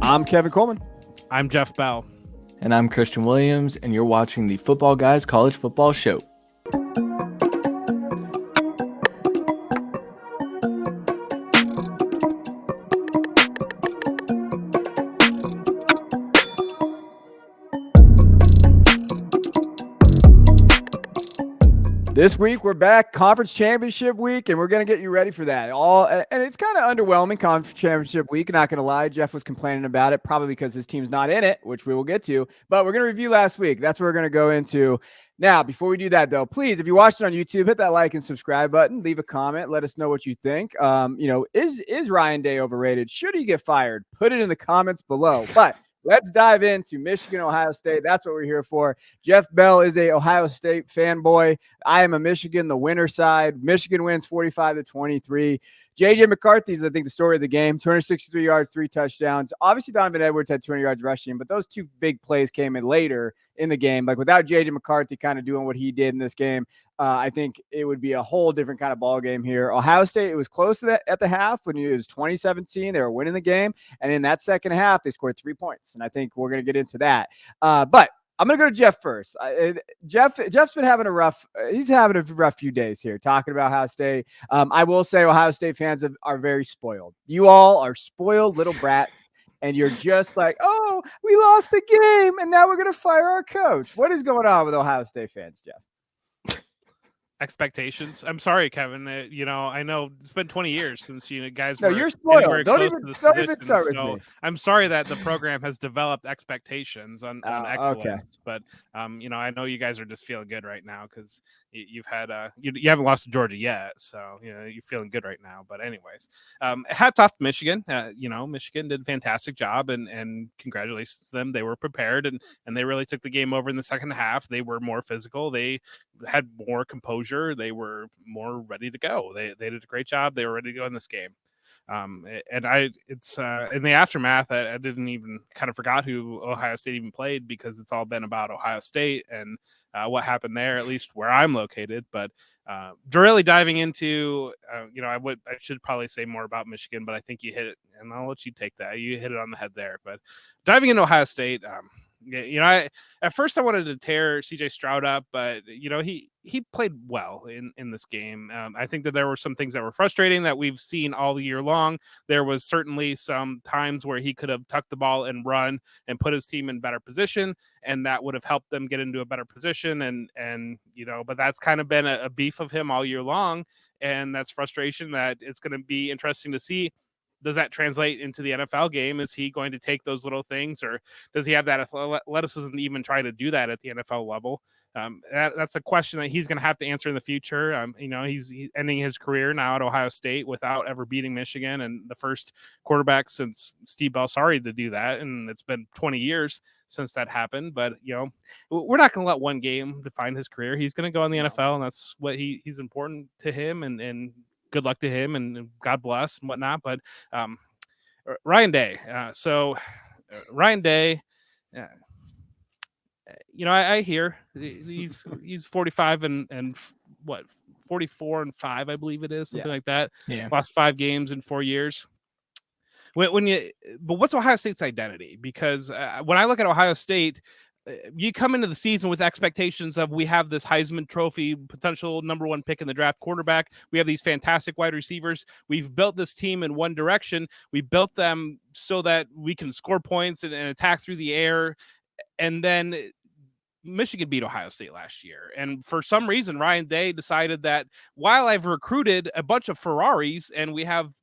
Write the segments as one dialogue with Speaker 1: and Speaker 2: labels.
Speaker 1: I'm Kevin Coleman.
Speaker 2: I'm Jeff Bell.
Speaker 3: And I'm Christian Williams, and you're watching the Footballguys College Football Show.
Speaker 1: This week, we're back conference championship week, and we're going to get you ready for that. And it's kind of underwhelming conference championship week. Not going to lie. Jeff was complaining about it, probably because his team's not in it, which we will get to. But we're going to review last week. That's what we're going to go into. Now, before we do that, though, please, if you watched it on YouTube, hit that like and subscribe button. Leave a comment. Let us know what you think. Is Ryan Day overrated? Should he get fired? Put it in the comments below. But let's dive into Michigan, Ohio State. That's what we're here for. Jeff Bell is a Ohio State fanboy. I am a Michigan, the winner side. Michigan wins 45-23. J.J. McCarthy's, I think, the story of the game. 263 yards, 3 touchdowns. Obviously, Donovan Edwards had 200 yards rushing, but those two big plays came in later in the game. Like, without J.J. McCarthy kind of doing what he did in this game, I think it would be a whole different kind of ball game here. Ohio State, it was close to that at the half when it was 2017. They were winning the game. And in that second half, they scored 3 points. And I think we're going to get into that. But I'm going to go to Jeff first. Jeff's been having a rough few days here talking about Ohio State. I will say Ohio State fans are very spoiled. You all are spoiled little brats. And you're just like, oh, we lost a game, and now we're going to fire our coach. What is going on with Ohio State fans, Jeff?
Speaker 2: Expectations. I'm sorry, Kevin. I know it's been 20 years since guys.
Speaker 1: No, you're spoiled. Don't even start with me.
Speaker 2: I'm sorry that the program has developed expectations on excellence, okay. But I know you guys are just feeling good right now because you've had you haven't lost to Georgia yet, so you're feeling good right now. But anyways, hats off to Michigan. Michigan did a fantastic job, and congratulations to them. They were prepared and they really took the game over in the second half. They were more physical. They had more composure. They were more ready to go. They did a great job. They were ready to go in this game. It's in the aftermath, I didn't even kind of forgot who Ohio State even played because it's all been about Ohio State and what happened there, at least where I'm located. But really diving into, I should probably say more about Michigan, but I think you hit it, and I'll let you take that. You hit it on the head there. But diving into Ohio State, at first I wanted to tear CJ Stroud up, but he played well in this game. I think that there were some things that were frustrating that we've seen all year long. There was certainly some times where he could have tucked the ball and run and put his team in better position, and that would have helped them get into a better position. But that's kind of been a beef of him all year long, and that's frustration that it's going to be interesting to see. Does that translate into the NFL game? Is he going to take those little things, or does he have that athleticism to even try to do that at the NFL level? That's a question that he's going to have to answer in the future. He's ending his career now at Ohio State without ever beating Michigan, and the first quarterback since Steve Belsari to do that. And it's been 20 years since that happened. But, we're not going to let one game define his career. He's going to go in the NFL, and that's what he's important to him, and good luck to him, and God bless and whatnot. But Ryan Day. Ryan Day, I hear he's 45 and what, 44-5, I believe it is, something like that. Yeah. Lost 5 games in 4 years. But what's Ohio State's identity? Because when I look at Ohio State, you come into the season with expectations of we have this Heisman Trophy potential #1 pick in the draft quarterback. We have these fantastic wide receivers. We've built this team in one direction. We built them so that we can score points and attack through the air. And then Michigan beat Ohio State last year. And for some reason, Ryan Day decided that while I've recruited a bunch of Ferraris and we have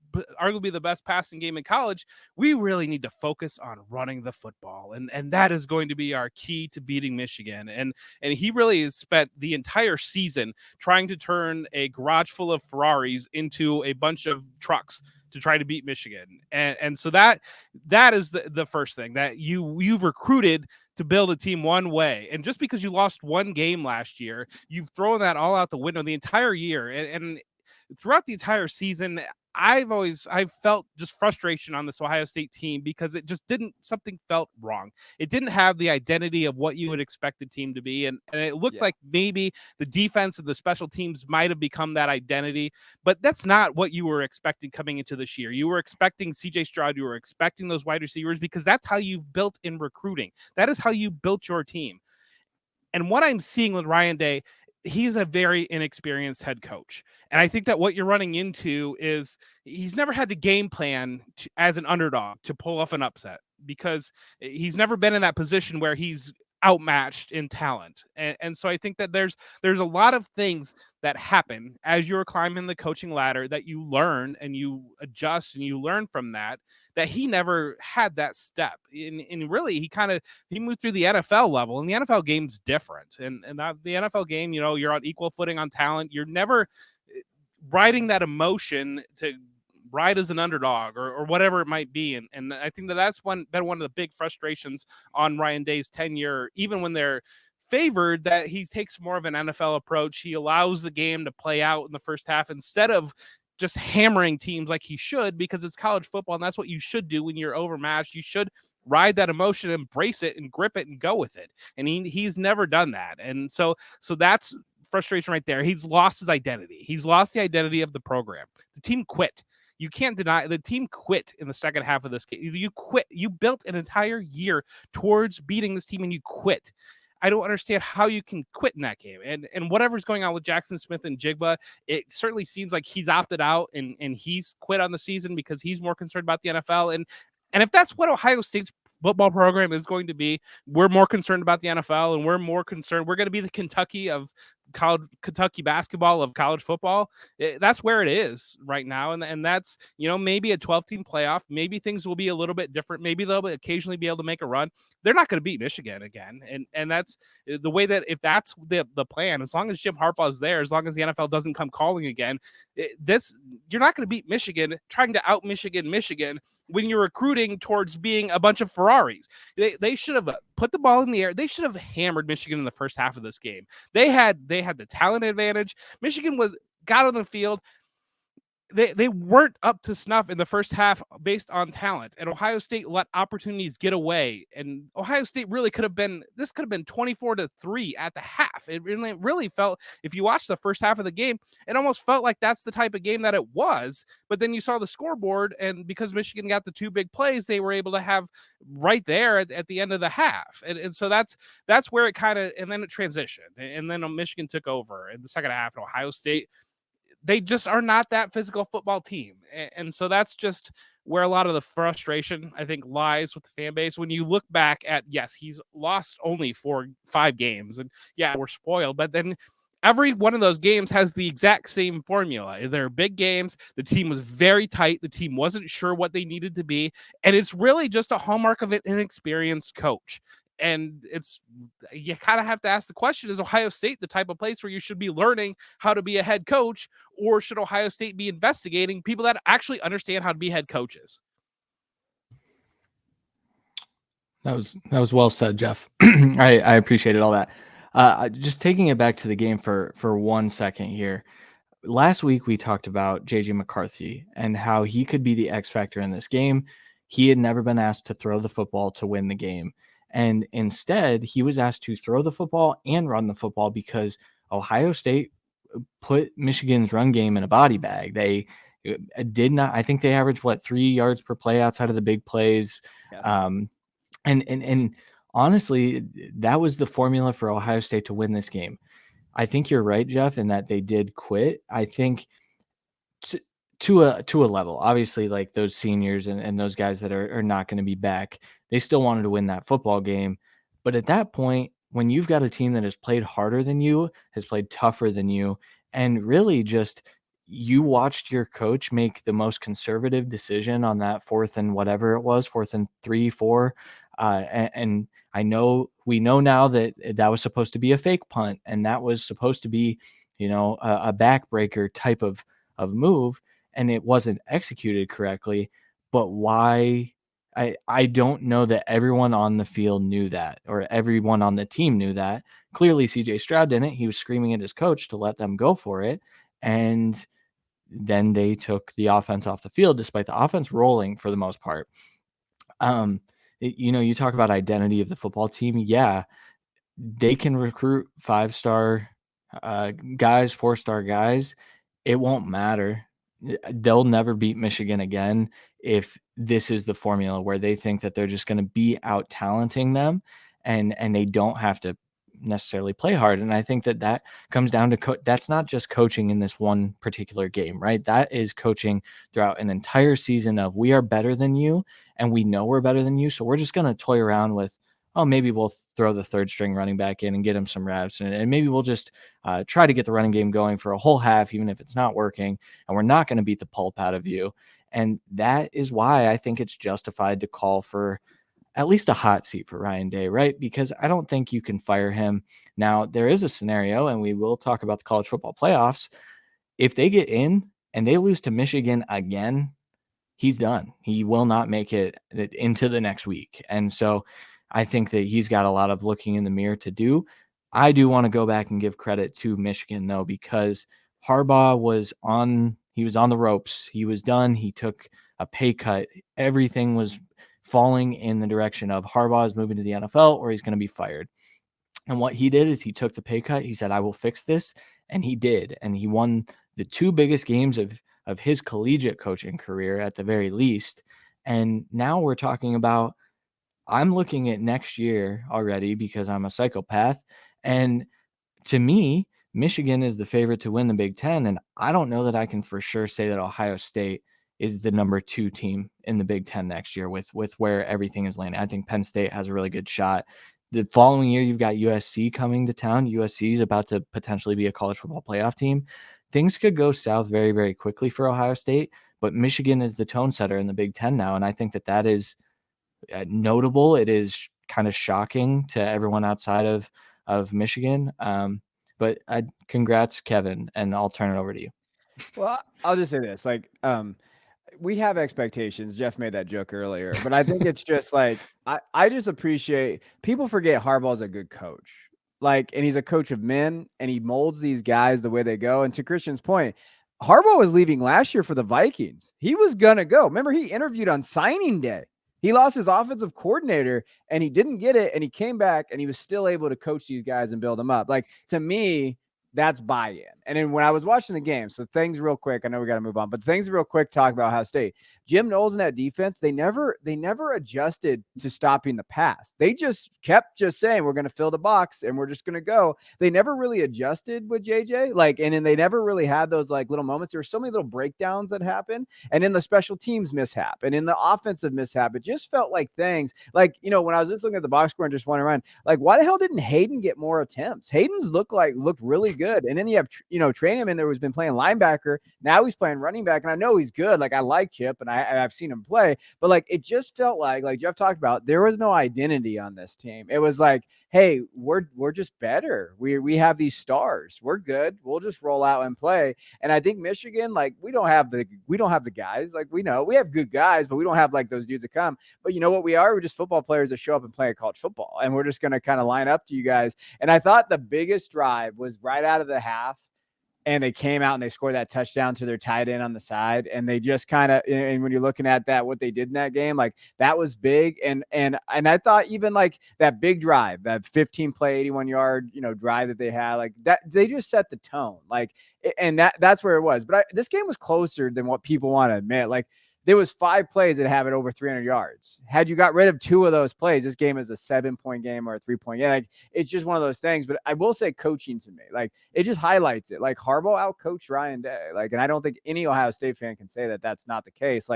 Speaker 2: arguably the best passing game in college, we really need to focus on running the football. And that is going to be our key to beating Michigan. And he really has spent the entire season trying to turn a garage full of Ferraris into a bunch of trucks to try to beat Michigan. And so that is the first thing, that you've recruited to build a team one way. And just because you lost one game last year, you've thrown that all out the window the entire year. And throughout the entire season, I've felt just frustration on this Ohio State team because something felt wrong. It didn't have the identity of what you would expect the team to be. And it looked like maybe the defense and the special teams might have become that identity, but that's not what you were expecting coming into this year. You were expecting CJ Stroud, you were expecting those wide receivers, because that's how you've built in recruiting. That is how you built your team. And what I'm seeing with Ryan Day, he's a very inexperienced head coach. And I think that what you're running into is he's never had to game plan as an underdog to pull off an upset, because he's never been in that position where he's outmatched in talent. And so I think that there's a lot of things that happen as you're climbing the coaching ladder that you learn and you adjust and you learn from that he never had that step. And really, he moved through the NFL level, and the NFL game's different. And the NFL game, you're on equal footing on talent. You're never riding that emotion to ride as an underdog or whatever it might be. And I think that's been one of the big frustrations on Ryan Day's tenure, even when they're favored, that he takes more of an NFL approach. He allows the game to play out in the first half instead of just hammering teams like he should, because it's college football, and that's what you should do when you're overmatched. You should ride that emotion, embrace it, and grip it and go with it. And he's never done that. And so that's frustration right there. He's lost his identity. He's lost the identity of the program. The team quit. You can't deny the team quit in the second half of this game. You quit. You built an entire year towards beating this team, and you quit. I don't understand how you can quit in that game. And whatever's going on with Jackson Smith and Jigba, it certainly seems like he's opted out and he's quit on the season because he's more concerned about the NFL. And if that's what Ohio State's football program is going to be, we're more concerned about the NFL, and we're more concerned. We're going to be the Kentucky basketball of college football. That's where it is right now. And that's, maybe a 12-team playoff. Maybe things will be a little bit different. Maybe they'll occasionally be able to make a run. They're not going to beat Michigan again. And that's the way that, if that's the plan, as long as Jim Harbaugh is there, as long as the NFL doesn't come calling again, you're not going to beat Michigan trying to out Michigan when you're recruiting towards being a bunch of Ferraris. They should have put the ball in the air. They should have hammered Michigan in the first half of this game. They had the talent advantage. Michigan got on the field. They weren't up to snuff in the first half based on talent, and Ohio State let opportunities get away. And Ohio State really could have been 24-3 at the half. It really felt, if you watch the first half of the game, it almost felt like that's the type of game that it was. But then you saw the scoreboard, and because Michigan got the two big plays, they were able to have right there at the end of the half. And so that's where it kind of, and then it transitioned, and then Michigan took over in the second half. And Ohio State, they just are not that physical football team. And so that's just where a lot of the frustration, I think, lies with the fan base. When you look back at, yes, he's lost only 4-5 games, and yeah, we're spoiled, but then every one of those games has the exact same formula. They're big games. The team was very tight. The team wasn't sure what they needed to be. And it's really just a hallmark of an inexperienced coach. And you kind of have to ask the question, is Ohio State the type of place where you should be learning how to be a head coach, or should Ohio State be investigating people that actually understand how to be head coaches?
Speaker 3: That was well said, Jeff. I appreciated all that. Just taking it back to the game for 1 second here. Last week we talked about JJ McCarthy and how he could be the X factor in this game. He had never been asked to throw the football to win the game. And instead, he was asked to throw the football and run the football because Ohio State put Michigan's run game in a body bag. They did not, I think they averaged 3 yards per play outside of the big plays. Yeah. And honestly, that was the formula for Ohio State to win this game. I think you're right, Jeff, in that they did quit. I think to a level, obviously, like those seniors and those guys that are not going to be back, they still wanted to win that football game. But at that point, when you've got a team that has played harder than you, has played tougher than you, and really just you watched your coach make the most conservative decision on that 4th and whatever it was, 4th and 3, 4. And I know we know now that was supposed to be a fake punt, and that was supposed to be, a backbreaker type of move, and it wasn't executed correctly. But why? I don't know that everyone on the field knew that, or everyone on the team knew that. Clearly, CJ Stroud didn't. He was screaming at his coach to let them go for it. And then they took the offense off the field, despite the offense rolling for the most part. You talk about identity of the football team. Yeah, they can recruit 5-star guys, 4-star guys. It won't matter. They'll never beat Michigan again if this is the formula where they think that they're just going to be out talenting them and they don't have to necessarily play hard. And I think that comes down to that's not just coaching in this one particular game, right? That is coaching throughout an entire season of we are better than you and we know we're better than you. So we're just going to toy around with, oh, maybe we'll throw the third string running back in and get him some reps. And maybe we'll just try to get the running game going for a whole half, even if it's not working. And we're not going to beat the pulp out of you. And that is why I think it's justified to call for at least a hot seat for Ryan Day, right? Because I don't think you can fire him. Now, there is a scenario, and we will talk about the college football playoffs. If they get in and they lose to Michigan again, he's done. He will not make it into the next week. And so I think that he's got a lot of looking in the mirror to do. I do want to go back and give credit to Michigan, though, because Harbaugh was on the ropes. He was done. He took a pay cut. Everything was falling in the direction of Harbaugh is moving to the NFL or he's going to be fired. And what he did is he took the pay cut. He said, I will fix this. And he did. And he won the 2 biggest games of his collegiate coaching career at the very least. And now we're talking about, I'm looking at next year already because I'm a psychopath. And to me, Michigan is the favorite to win the Big Ten. And I don't know that I can for sure say that Ohio State is the number 2 team in the Big Ten next year with where everything is landing. I think Penn State has a really good shot. The following year, you've got USC coming to town. USC is about to potentially be a college football playoff team. Things could go south very, very quickly for Ohio State, but Michigan is the tone setter in the Big Ten now. And I think that is notable. It is kind of shocking to everyone outside of Michigan. But congrats, Kevin, and I'll turn it over to you.
Speaker 1: Well, I'll just say this, we have expectations. Jeff made that joke earlier, but I think it's just I just appreciate people forget Harbaugh's a good coach. And he's a coach of men and he molds these guys the way they go. And to Christian's point, Harbaugh was leaving last year for the Vikings. He was going to go. Remember, he interviewed on signing day. He lost his offensive coordinator and he didn't get it. And he came back and he was still able to coach these guys and build them up. To me, that's buy-in. And then when I was watching the game, so things real quick, I know we got to move on, but things real quick, talk about Ohio State. Jim Knowles in that defense, they never adjusted to stopping the pass. They just kept saying, we're going to fill the box and we're just going to go. They never really adjusted with JJ. And then they never really had those little moments. There were so many little breakdowns that happened. And in the special teams mishap and in the offensive mishap, it just felt like things when I was just looking at the box score and just wondering around, why the hell didn't Hayden get more attempts? Hayden's looked really good. And then you have, training him in there who's been playing linebacker. Now he's playing running back. And I know he's good. I like Chip and I've seen him play, but it just felt like Jeff talked about, there was no identity on this team. It was hey, we're just better. We have these stars. We're good. We'll just roll out and play. And I think Michigan, we don't have the guys. We know we have good guys, but we don't have those dudes that come. But you know what we are? We're just football players that show up and play college football. And we're just going to kind of line up to you guys. And I thought the biggest drive was right out of the half. And they came out and they scored that touchdown to their tight end on the side. And they just kind of, and when you're looking at that, what they did in that game, that was big. And I thought even that big drive, that 15 play, 81 yard, drive that they had, that, they just set the tone. And that's where it was. But this game was closer than what people want to admit. There was 5 plays that have it over 300 yards. Had you got rid of 2 of those plays, this game is a 7-point game or a 3-point game. It's just one of those things. But I will say coaching to me, it just highlights it. Harbaugh outcoached Ryan Day. And I don't think any Ohio State fan can say that that's not the case.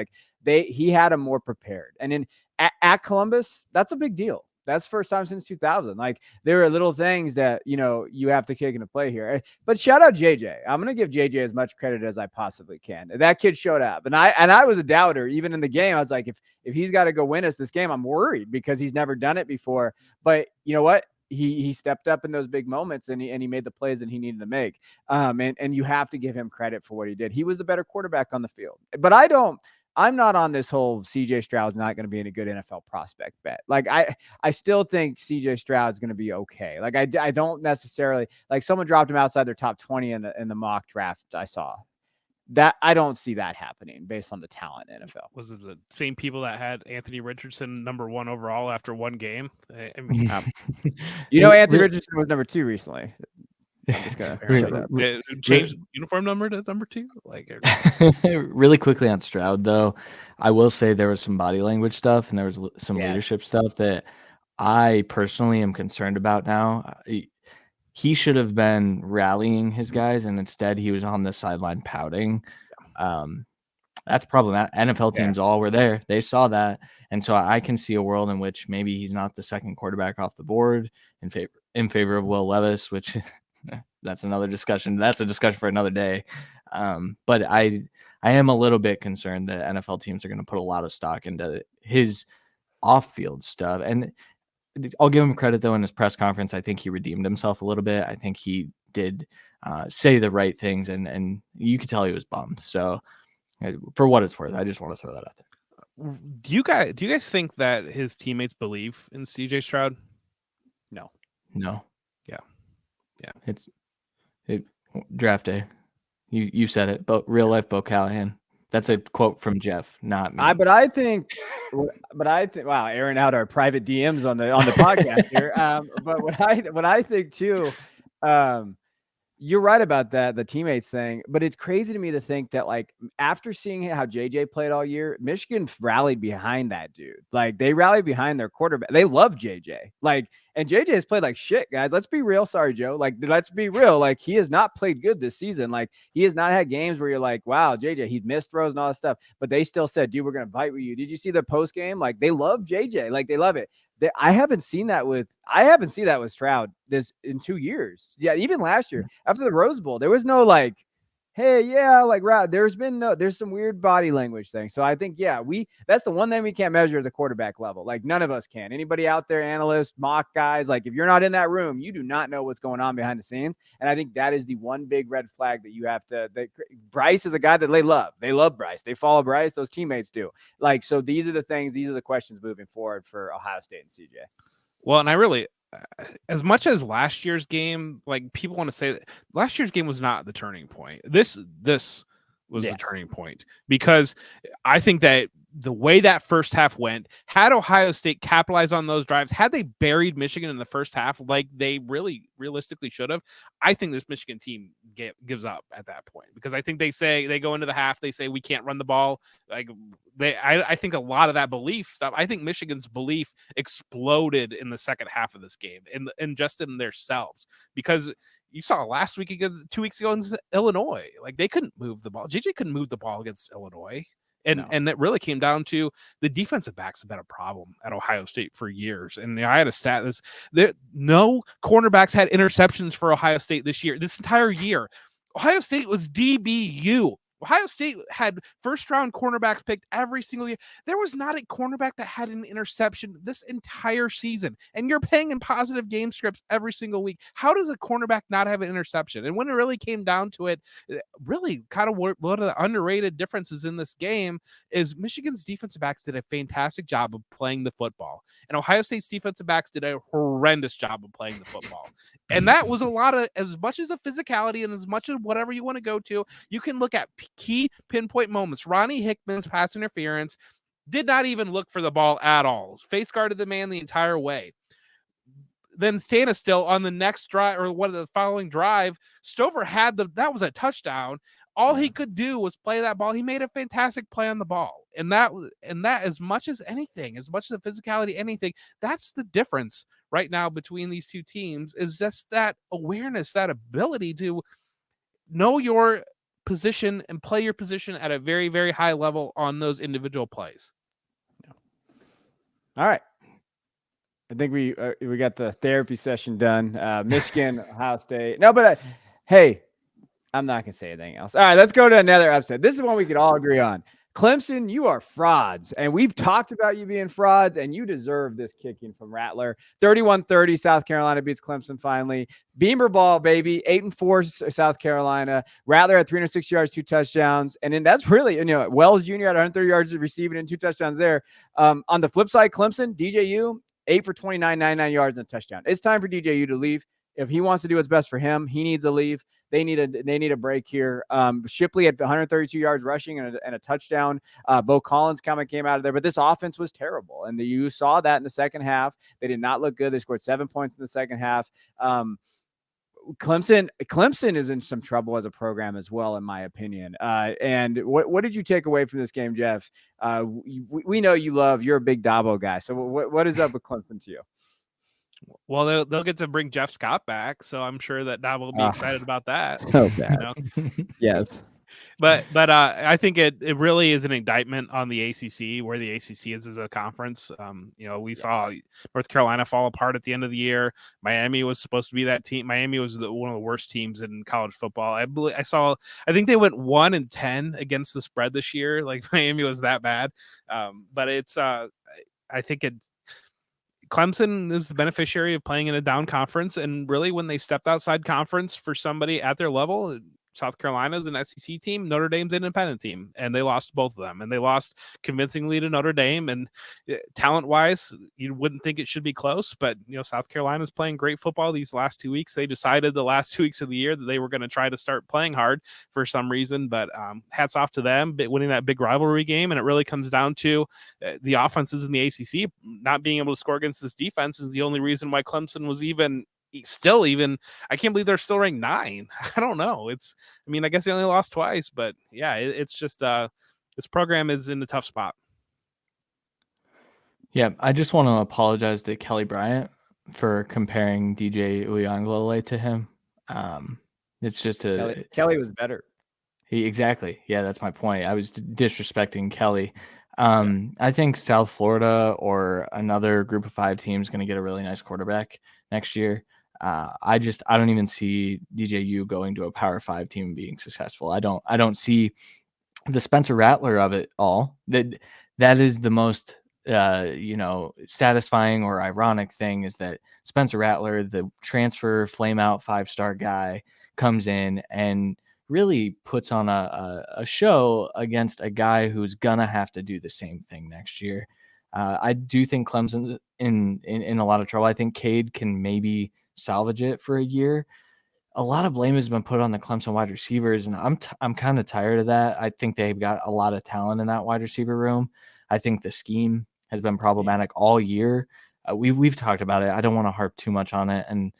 Speaker 1: He had him more prepared. And then at Columbus, that's a big deal. That's the first time since 2000. There are little things that, you have to kick into play here. But shout out JJ. I'm going to give JJ as much credit as I possibly can. That kid showed up. And I was a doubter. Even in the game, I was like, if he's got to go win us this game, I'm worried because he's never done it before. But you know what? He stepped up in those big moments and he made the plays that he needed to make. And you have to give him credit for what he did. He was the better quarterback on the field. But I'm not on this whole CJ Stroud's not going to be any good NFL prospect bet. I still think CJ Stroud's going to be okay. I don't necessarily someone dropped him outside their top 20 in the mock draft I saw. that I don't see that happening based on the talent in NFL.
Speaker 2: Was it the same people that had Anthony Richardson number 1 overall after one game? I mean,
Speaker 1: Anthony Richardson was number 2 recently. I'm just gonna show that.
Speaker 2: Change the uniform number to number 2. Like
Speaker 3: really quickly on Stroud, though, I will say there was some body language stuff and there was some leadership stuff that I personally am concerned about now. He should have been rallying his guys, and instead he was on the sideline pouting. That's problematic. NFL teams all were there. They saw that. And so I can see a world in which maybe he's not the second quarterback off the board in favor of Will Levis, which that's another discussion. That's a discussion for another day. But I am a little bit concerned that NFL teams are going to put a lot of stock into his off-field stuff. And I'll give him credit, though, in his press conference. I think he redeemed himself a little bit. I think he did say the right things, and you could tell he was bummed. So for what it's worth, I just want to throw that out there.
Speaker 2: Do you guys think that his teammates believe in CJ Stroud?
Speaker 1: No.
Speaker 2: Yeah.
Speaker 3: It's draft day. You said it, but real life Bo Callahan. That's a quote from Jeff, not me.
Speaker 1: But I think, wow, airing out our private DMs on the podcast here. But what I think too, you're right about that, the teammates thing, but it's crazy to me to think that, like, after seeing how JJ played all year, Michigan rallied behind that dude. Like, they rallied behind their quarterback. They love JJ. Like, and JJ has played like shit, guys. Let's be real. Sorry, Joe. Like, let's be real. Like, he has not played good this season. Like, he has not had games where you're like, wow, JJ, he's missed throws and all that stuff. But they still said, dude, we're going to fight with you. Did you see the post game? Like, they love JJ. Like, they love it. I haven't seen that with Stroud in 2 years. Yeah, even last year after the Rose Bowl, there was no like, hey, yeah, like there's some weird body language thing. So I think, that's the one thing we can't measure at the quarterback level. Like, none of us can. Anybody out there, analysts, mock guys, like, if you're not in that room, you do not know what's going on behind the scenes. And I think that is the one big red flag that you have to. Bryce is a guy that they love. They love Bryce. They follow Bryce. Those teammates do. Like, so these are the things. These are the questions moving forward for Ohio State and CJ.
Speaker 2: Well, and I really, as much as last year's game, like, people want to say that last year's game was not the turning point. This was the turning point, because I think that the way that first half went, had Ohio State capitalized on those drives, had they buried Michigan in the first half like they really realistically should have, I think this Michigan team gives up at that point, because I think they go into the half, they say we can't run the ball. Like, I think a lot of that belief stuff, I think Michigan's belief exploded in the second half of this game and just in themselves, because you saw last week against 2 weeks ago against Illinois, like, they couldn't move the ball. JJ couldn't move the ball against Illinois. And it really came down to the defensive backs have been a problem at Ohio State for years. And I had a stat no cornerbacks had interceptions for Ohio State this entire year. Ohio State was DBU. Ohio State had first-round cornerbacks picked every single year. There was not a cornerback that had an interception this entire season, and you're paying in positive game scripts every single week. How does a cornerback not have an interception? And when it really came down to it, really kind of one of the underrated differences in this game is Michigan's defensive backs did a fantastic job of playing the football, and Ohio State's defensive backs did a horrendous job of playing the football. And that was a lot of, as much as a physicality and as much as whatever you want to go to, you can look at key pinpoint moments. Ronnie Hickman's pass interference did not even look for the ball at all. Face guarded the man the entire way. Then Stanisill on the next drive, or what, the following drive, Stover had that was a touchdown. All he could do was play that ball. He made a fantastic play on the ball. And that as much as anything, as much as the physicality, anything, that's the difference right now between these two teams, is just that awareness, that ability to know your position and play your position at a very, very high level on those individual plays.
Speaker 1: All right. I think we got the therapy session done. Michigan, Ohio State. No, but hey, I'm not going to say anything else. All right, let's go to another upset. This is one we could all agree on. Clemson, you are frauds, and we've talked about you being frauds, and you deserve this kicking from Rattler. 31-30, South Carolina beats Clemson finally. Beamer ball, baby. 8-4, South Carolina. Rattler had 306 yards, 2 touchdowns, and then that's really, Wells Jr. had 130 yards receiving and 2 touchdowns there. On the flip side, Clemson, DJU, 8 for 29, 99 yards and a touchdown. It's time for DJU to leave. If he wants to do what's best for him, he needs a leave. They need a break here. Shipley at 132 yards rushing and a touchdown. Bo Collins came out of there, but this offense was terrible, and you saw that in the second half. They did not look good. They scored 7 points in the second half. Clemson is in some trouble as a program as well, in my opinion. And what did you take away from this game, Jeff? We know you're a big Dabo guy. So what is up with Clemson to you?
Speaker 2: Well, they'll get to bring Jeff Scott back, so I'm sure that Dabo will be excited about that.
Speaker 1: So sad. Yes.
Speaker 2: But I think it really is an indictment on the ACC, where the ACC is as a conference. We saw North Carolina fall apart at the end of the year. Miami was supposed to be that team. Miami was one of the worst teams in college football. I think they went 1-10 against the spread this year. Like, Miami was that bad. But it's I think Clemson is the beneficiary of playing in a down conference, and really when they stepped outside conference for somebody at their level, South Carolina's an SEC team, Notre Dame's an independent team, and they lost both of them, and they lost convincingly to Notre Dame. And talent-wise, you wouldn't think it should be close, but South Carolina's playing great football these last 2 weeks. They decided the last 2 weeks of the year that they were going to try to start playing hard for some reason, but hats off to them winning that big rivalry game. And it really comes down to the offenses in the ACC not being able to score against this defense is the only reason why Clemson was even I can't believe they're still ranked 9. I don't know. I guess they only lost twice, but yeah, it's just this program is in a tough spot.
Speaker 3: Yeah, I just want to apologize to Kelly Bryant for comparing DJ Uiagalelei to him. It's just
Speaker 1: Kelly was better.
Speaker 3: Exactly. Yeah, that's my point. I was disrespecting Kelly. I think South Florida or another group of 5 team is going to get a really nice quarterback next year. I don't even see DJU going to a Power 5 team and being successful. I don't see the Spencer Rattler of it all. That is the most satisfying or ironic thing, is that Spencer Rattler, the transfer flame out 5-star guy, comes in and really puts on a show against a guy who's gonna have to do the same thing next year. I do think Clemson's in a lot of trouble. I think Cade can maybe salvage it for a year. A lot of blame has been put on the Clemson wide receivers, and I'm kind of tired of that. I think they've got a lot of talent in that wide receiver room. I think the scheme has been problematic all year. We've talked about it. I don't want to harp too much on it. And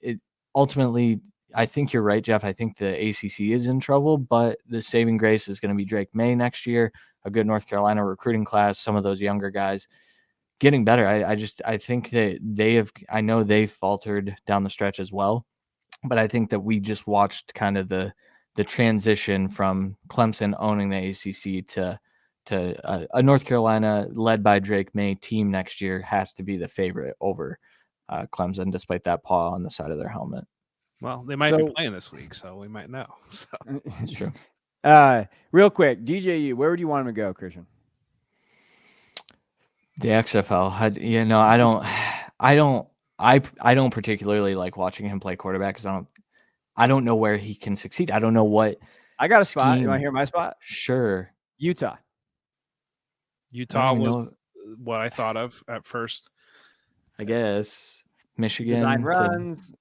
Speaker 3: it ultimately, I think you're right, Jeff. I think the ACC is in trouble, but the saving grace is going to be Drake May next year, a good North Carolina recruiting class, some of those younger guys getting better. I think that I know they've faltered down the stretch as well, but I think that we just watched kind of the transition from Clemson owning the ACC to a North Carolina led by Drake May team next year has to be the favorite over Clemson, despite that paw on the side of their helmet.
Speaker 2: Well, they might be playing this week, so we might know. So.
Speaker 3: That's true.
Speaker 1: Real quick, DJU, where would you want him to go, Christian?
Speaker 3: The XFL. I don't particularly like watching him play quarterback because I don't know where he can succeed. I don't know what.
Speaker 1: I got a spot. You want to hear my spot?
Speaker 3: Sure.
Speaker 1: Utah
Speaker 2: was what I thought of at first.
Speaker 3: I guess Michigan
Speaker 1: design runs.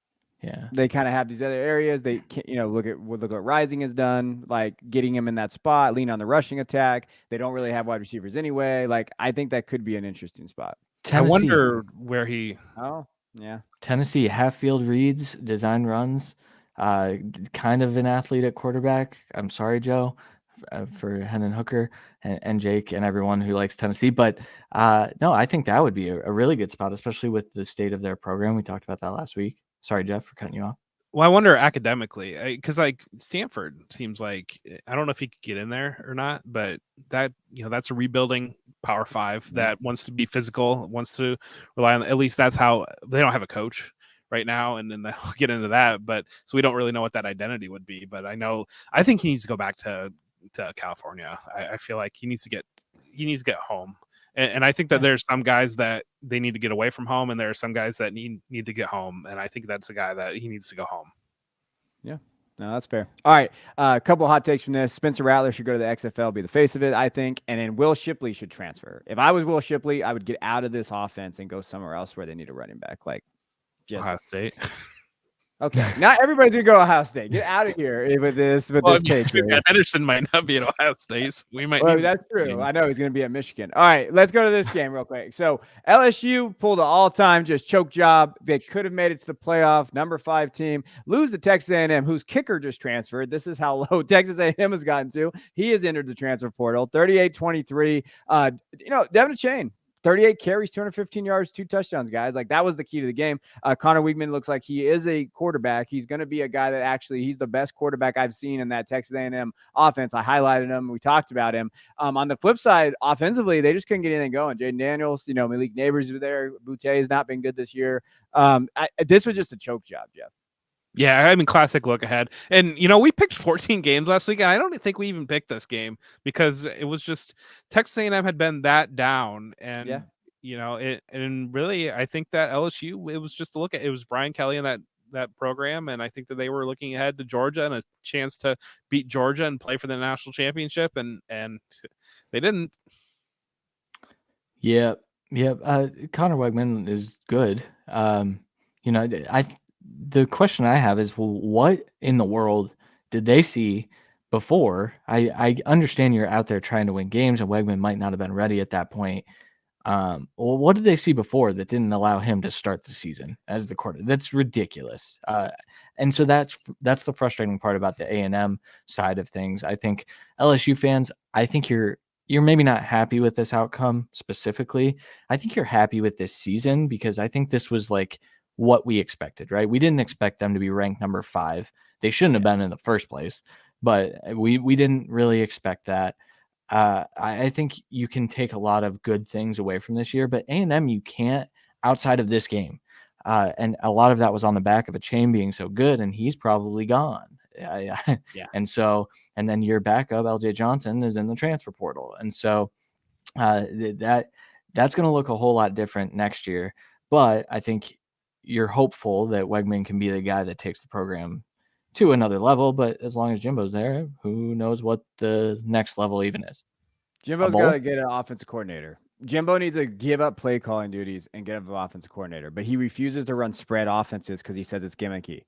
Speaker 3: Yeah,
Speaker 1: they kind of have these other areas. They can't, look at what Rising has done, like getting him in that spot, lean on the rushing attack. They don't really have wide receivers anyway. Like, I think that could be an interesting spot.
Speaker 2: Tennessee. I wonder where he.
Speaker 1: Oh, yeah.
Speaker 3: Tennessee, half field reads, design runs, kind of an athlete at quarterback. I'm sorry, Joe, for Hendon Hooker and Jake and everyone who likes Tennessee. But no, I think that would be a really good spot, especially with the state of their program. We talked about that last week. Sorry, Jeff, for cutting you off.
Speaker 2: Well, I wonder academically, because like Stanford seems like, I don't know if he could get in there or not, but that, that's a rebuilding Power 5 that wants to be physical, wants to rely on, at least that's how they don't have a coach right now. And then I'll get into that, but so we don't really know what that identity would be, but I think he needs to go back to California. I feel like he needs to get home. And I think that there's some guys that they need to get away from home, and there are some guys that need to get home. And I think that's a guy that he needs to go home.
Speaker 1: Yeah, no, that's fair. All right, a couple hot takes from this. Spencer Rattler should go to the XFL, be the face of it, I think. And then Will Shipley should transfer. If I was Will Shipley, I would get out of this offense and go somewhere else where they need a running back, like just
Speaker 2: Ohio State.
Speaker 1: Okay, not everybody's gonna go Ohio State. Get out of here with this take.
Speaker 2: Henderson might not be at Ohio State. So we might.
Speaker 1: Well, that's true. I know he's going to be at Michigan. All right, let's go to this game real quick. So LSU pulled an all-time just choke job. They could have made it to the playoff. Number 5 team lose to Texas A&M, whose kicker just transferred. This is how low Texas A&M has gotten to. He has entered the transfer portal. 38-23. Devin Chain. 38 carries, 215 yards, 2 touchdowns, guys. Like, that was the key to the game. Connor Weigman looks like he is a quarterback. He's going to be a guy that he's the best quarterback I've seen in that Texas A&M offense. I highlighted him. We talked about him. On the flip side, offensively, they just couldn't get anything going. Jaden Daniels, Malik Neighbors were there. Boutte has not been good this year. This was just a choke job, Jeff.
Speaker 2: Yeah, I mean, classic look ahead. And, we picked 14 games last week, and I don't think we even picked this game because it was just Texas A&M had been that down. And, and really, I think that LSU, it was just a look at, it was Brian Kelly and that program. And I think that they were looking ahead to Georgia and a chance to beat Georgia and play for the national championship. And they didn't.
Speaker 3: Yeah. Connor Weigman is good. The question I have is, well, what in the world did they see before? I understand you're out there trying to win games and Weigman might not have been ready at that point. Well, what did they see before that didn't allow him to start the season as the quarterback? That's ridiculous. And so that's the frustrating part about the A&M side of things. I think LSU fans, I think you're maybe not happy with this outcome specifically. I think you're happy with this season because I think this was like what we expected, right? We didn't expect them to be ranked number 5. They shouldn't have been in the first place, but we didn't really expect that. I think you can take a lot of good things away from this year, but A&M you can't outside of this game. And a lot of that was on the back of a Chain being so good, and he's probably gone. Yeah. And then your backup, LJ Johnson, is in the transfer portal. And so that's going to look a whole lot different next year. But I think you're hopeful that Weigman can be the guy that takes the program to another level. But as long as Jimbo's there, who knows what the next level even is.
Speaker 1: Jimbo's got to get an offensive coordinator. Jimbo needs to give up play calling duties and get an offensive coordinator, but he refuses to run spread offenses because he says it's gimmicky.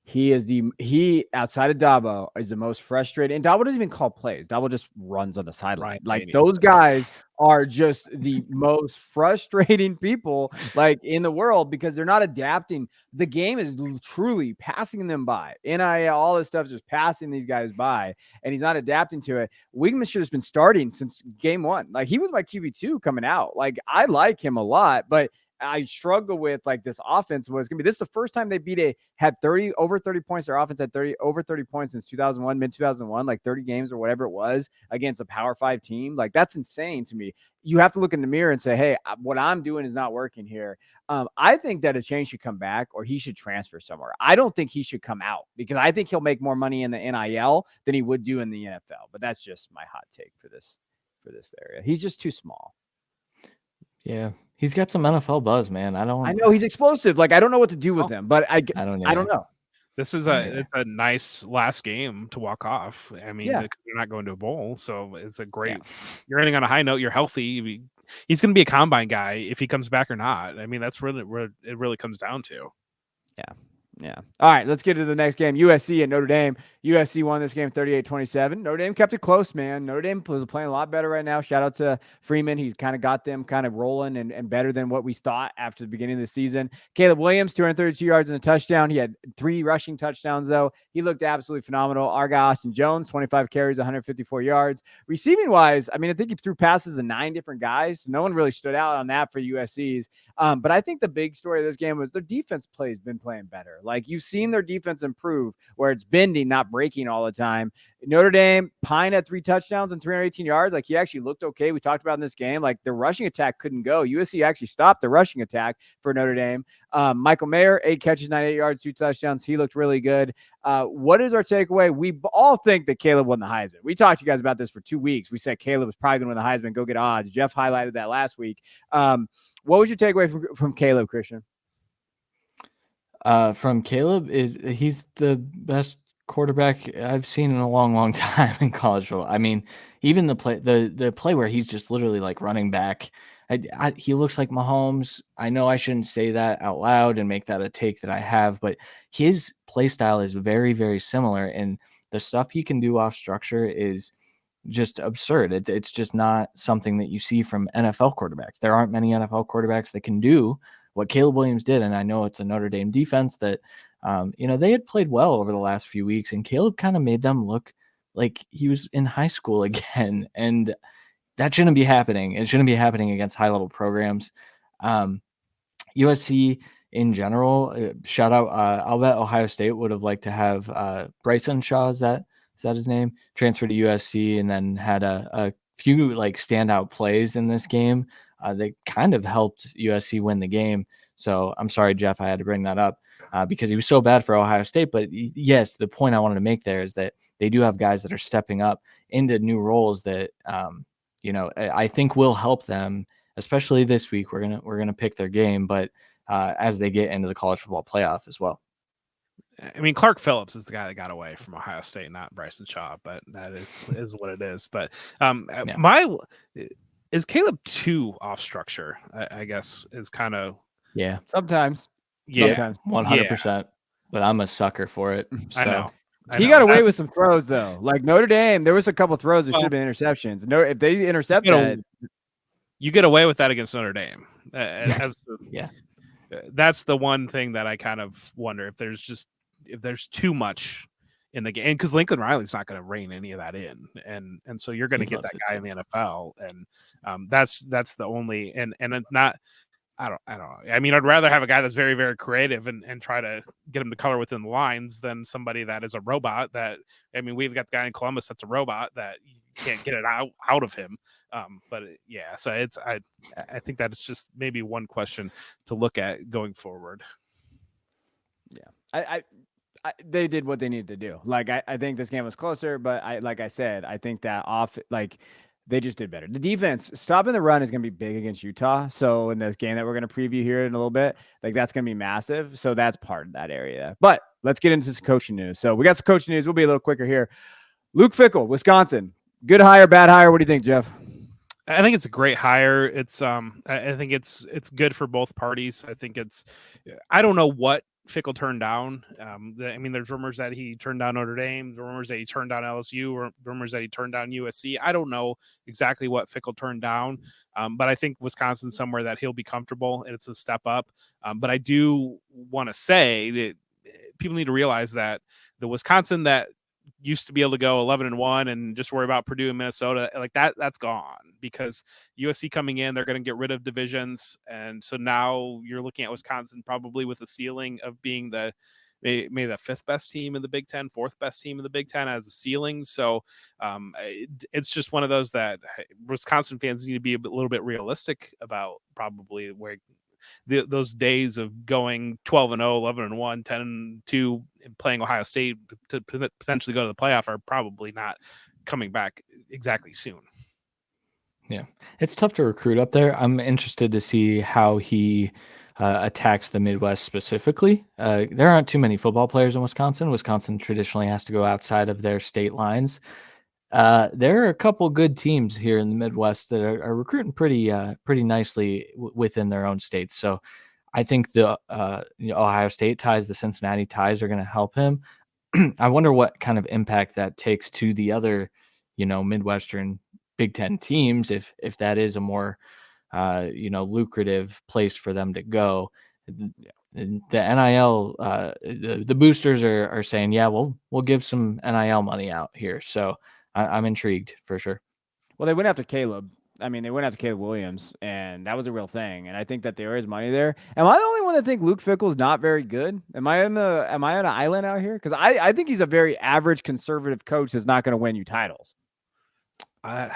Speaker 1: He outside of Dabo is the most frustrated, and Dabo doesn't even call plays. Dabo just runs on the sideline. Like, those guys are just the most frustrating people like in the world because they're not adapting. The game is truly passing them by. NIL, all this stuff is just passing these guys by, and he's not adapting to it. Weigman should have been starting since game 1. Like, he was my QB2 coming out. Like, I like him a lot, but I struggle with like this offense was going to be. This is the first time they had over 30 points. Their offense had over 30 points since 2001, mid 2001, like 30 games or whatever it was against a Power 5 team. Like, that's insane to me. You have to look in the mirror and say, hey, what I'm doing is not working here. I think that a change should come back or he should transfer somewhere. I don't think he should come out because I think he'll make more money in the NIL than he would do in the NFL. But that's just my hot take for this area. He's just too small.
Speaker 3: Yeah. He's got some NFL buzz, man. I
Speaker 1: know he's explosive. Like, I don't know what to do with him, but I don't know.
Speaker 2: This is it's a nice last game to walk off. I mean, you're not going to a bowl, so it's a great. You're ending on a high note. You're healthy. He's going to be a combine guy if he comes back or not. I mean, that's really where it really comes down to.
Speaker 1: Yeah. All right, let's get to the next game. USC and Notre Dame. USC won this game 38-27. Notre Dame kept it close, man. Notre Dame is playing a lot better right now. Shout out to Freeman. He's kind of got them kind of rolling and better than what we thought after the beginning of the season. Caleb Williams, 232 yards and a touchdown. He had 3 rushing touchdowns, though. He looked absolutely phenomenal. Our guy, Austin Jones, 25 carries, 154 yards. Receiving-wise, I mean, I think he threw passes to 9 different guys. No one really stood out on that for USC's. But I think the big story of this game was their defense has been playing better. Like, you've seen their defense improve where it's bending, not breaking all the time. Notre Dame, Pine had 3 touchdowns and 318 yards. Like, he actually looked okay. We talked about in this game, like, the rushing attack couldn't go. USC actually stopped the rushing attack for Notre Dame. Michael Mayer, 8 catches, 98 yards, 2 touchdowns. He looked really good. What is our takeaway? We all think that Caleb won the Heisman. We talked to you guys about this for 2 weeks. We said Caleb was probably going to win the Heisman. Go get odds. Jeff highlighted that last week. What was your takeaway from Caleb, Christian?
Speaker 3: From Caleb he's the best quarterback I've seen in a long, long time in college football. I mean, even the play where he's just literally like running back He looks like Mahomes. I know I shouldn't say that out loud and make that a take that I have, but his play style is very, very similar. And the stuff he can do off structure is just absurd. It's just not something that you see from NFL quarterbacks. There aren't many NFL quarterbacks that can do what Caleb Williams did. And I know it's a Notre Dame defense that, they had played well over the last few weeks, and Caleb kind of made them look like he was in high school again. And that shouldn't be happening. It shouldn't be happening against high-level programs. USC in general, shout out. I'll bet Ohio State would have liked to have Bryce Shaw. Is that his name? Transferred to USC and then had a few like standout plays in this game. That kind of helped USC win the game. So I'm sorry, Jeff, I had to bring that up because he was so bad for Ohio State. But yes, the point I wanted to make there is that they do have guys that are stepping up into new roles that I think will help them, especially this week. We're gonna pick their game, but as they get into the college football playoff as well.
Speaker 2: I mean, Clark Phillips is the guy that got away from Ohio State, not Bryce Shaw, but that is what it is. But is Caleb too off structure? I guess is kind of
Speaker 1: sometimes
Speaker 3: 100%. But I'm a sucker for it. So.
Speaker 2: I know.
Speaker 1: He got away with some throws though. Like Notre Dame, there was a couple throws that should have been interceptions. No, if they intercept that,
Speaker 2: you get away with that against Notre Dame.
Speaker 3: Yeah,
Speaker 2: that's the one thing that I kind of wonder if there's too much in the game, because Lincoln Riley's not going to rein any of that in, and so you're going to get that guy in the NFL, and that's the only and not. I don't know. I mean, I'd rather have a guy that's very, very creative and try to get him to color within the lines than somebody that is a robot. We've got the guy in Columbus that's a robot that you can't get it out of him. So I think that it's just maybe one question to look at going forward.
Speaker 1: Yeah, they did what they needed to do. Like I think this game was closer, but I think that they just did better. The defense stopping the run is going to be big against Utah. So in this game that we're going to preview here in a little bit, that's going to be massive. So that's part of that area. But let's get into some coaching news. So we got some coaching news. We'll be a little quicker here. Luke Fickell, Wisconsin. Good hire, bad hire? What do you think, Jeff?
Speaker 2: I think it's a great hire. It's I think it's good for both parties. I don't know what Fickell turned down. There's rumors that he turned down Notre Dame, rumors that he turned down LSU, or rumors that he turned down USC. I don't know exactly what Fickell turned down, but I think Wisconsin's somewhere that he'll be comfortable, and it's a step up. But I do want to say that people need to realize that the Wisconsin that used to be able to go 11-1 and just worry about Purdue and Minnesota, like that's gone, because USC coming in, they're going to get rid of divisions. And so now you're looking at Wisconsin probably with a ceiling of being maybe the fifth best team in the Big Ten, fourth best team in the Big Ten as a ceiling. So it's just one of those that Wisconsin fans need to be a little bit realistic about probably where those days of going 12-0, 11-1, 10-2, and playing Ohio State to potentially go to the playoff are probably not coming back exactly soon.
Speaker 3: Yeah, it's tough to recruit up there. I'm interested to see how he attacks the Midwest specifically. There aren't too many football players in Wisconsin. Wisconsin traditionally has to go outside of their state lines. There are a couple good teams here in the Midwest that are recruiting pretty nicely within their own states. So I think the Ohio State ties, the Cincinnati ties are going to help him. I wonder what kind of impact that takes to the other, Midwestern Big Ten teams, if that is a more, lucrative place for them to go. The NIL, the boosters are saying, yeah, we'll give some NIL money out here. So I'm intrigued for sure.
Speaker 1: Well, they went after Caleb. They went after Caleb Williams, and that was a real thing. And I think that there is money there. Am I the only one that think Luke Fickell's not very good? Am I on an island out here? Because I think he's a very average conservative coach that's not going to win you titles.
Speaker 2: You're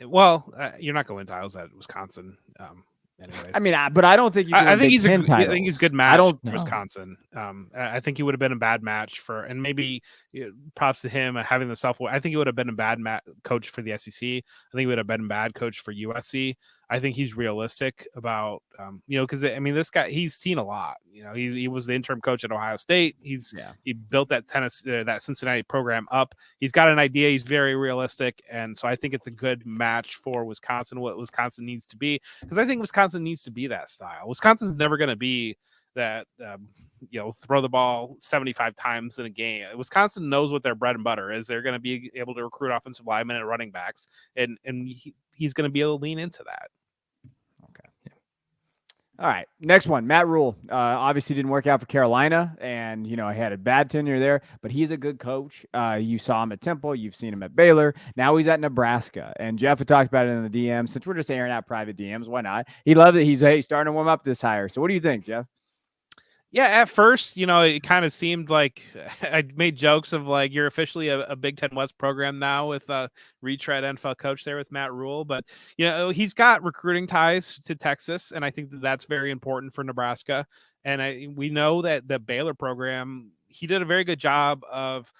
Speaker 2: not going to win titles at Wisconsin. anyways.
Speaker 1: I mean, but I don't think you.
Speaker 2: I think he's
Speaker 1: I
Speaker 2: a good match.
Speaker 1: don't
Speaker 2: for Wisconsin. I think he would have been a bad match and maybe props to him having the self. I think he would have been a bad coach for the SEC. I think he would have been a bad coach for USC. I think he's realistic about because I mean this guy, he's seen a lot. He was the interim coach at Ohio State. He built that that Cincinnati program up. He's got an idea. He's very realistic, and so I think it's a good match for Wisconsin. What Wisconsin needs to be, because I think Wisconsin needs to be that style. Wisconsin's never going to be that throw the ball 75 times in a game. Wisconsin knows what their bread and butter is. They're going to be able to recruit offensive linemen and running backs, and he's going to be able to lean into that.
Speaker 1: Okay. Yeah. All right. Next one, Matt Rule. Obviously didn't work out for Carolina, and he had a bad tenure there, but he's a good coach. You saw him at Temple, you've seen him at Baylor. Now he's at Nebraska, and Jeff had talked about it in the DM. Since we're just airing out private DMs, why not? He loved it. He's starting to warm up this hire. So what do you think, Jeff?
Speaker 2: Yeah, at first, it kind of seemed like I made jokes of like, you're officially a Big Ten West program now with a retread NFL coach there with Matt Rule. But, he's got recruiting ties to Texas, and I think that's very important for Nebraska. And we know that the Baylor program, he did a very good job of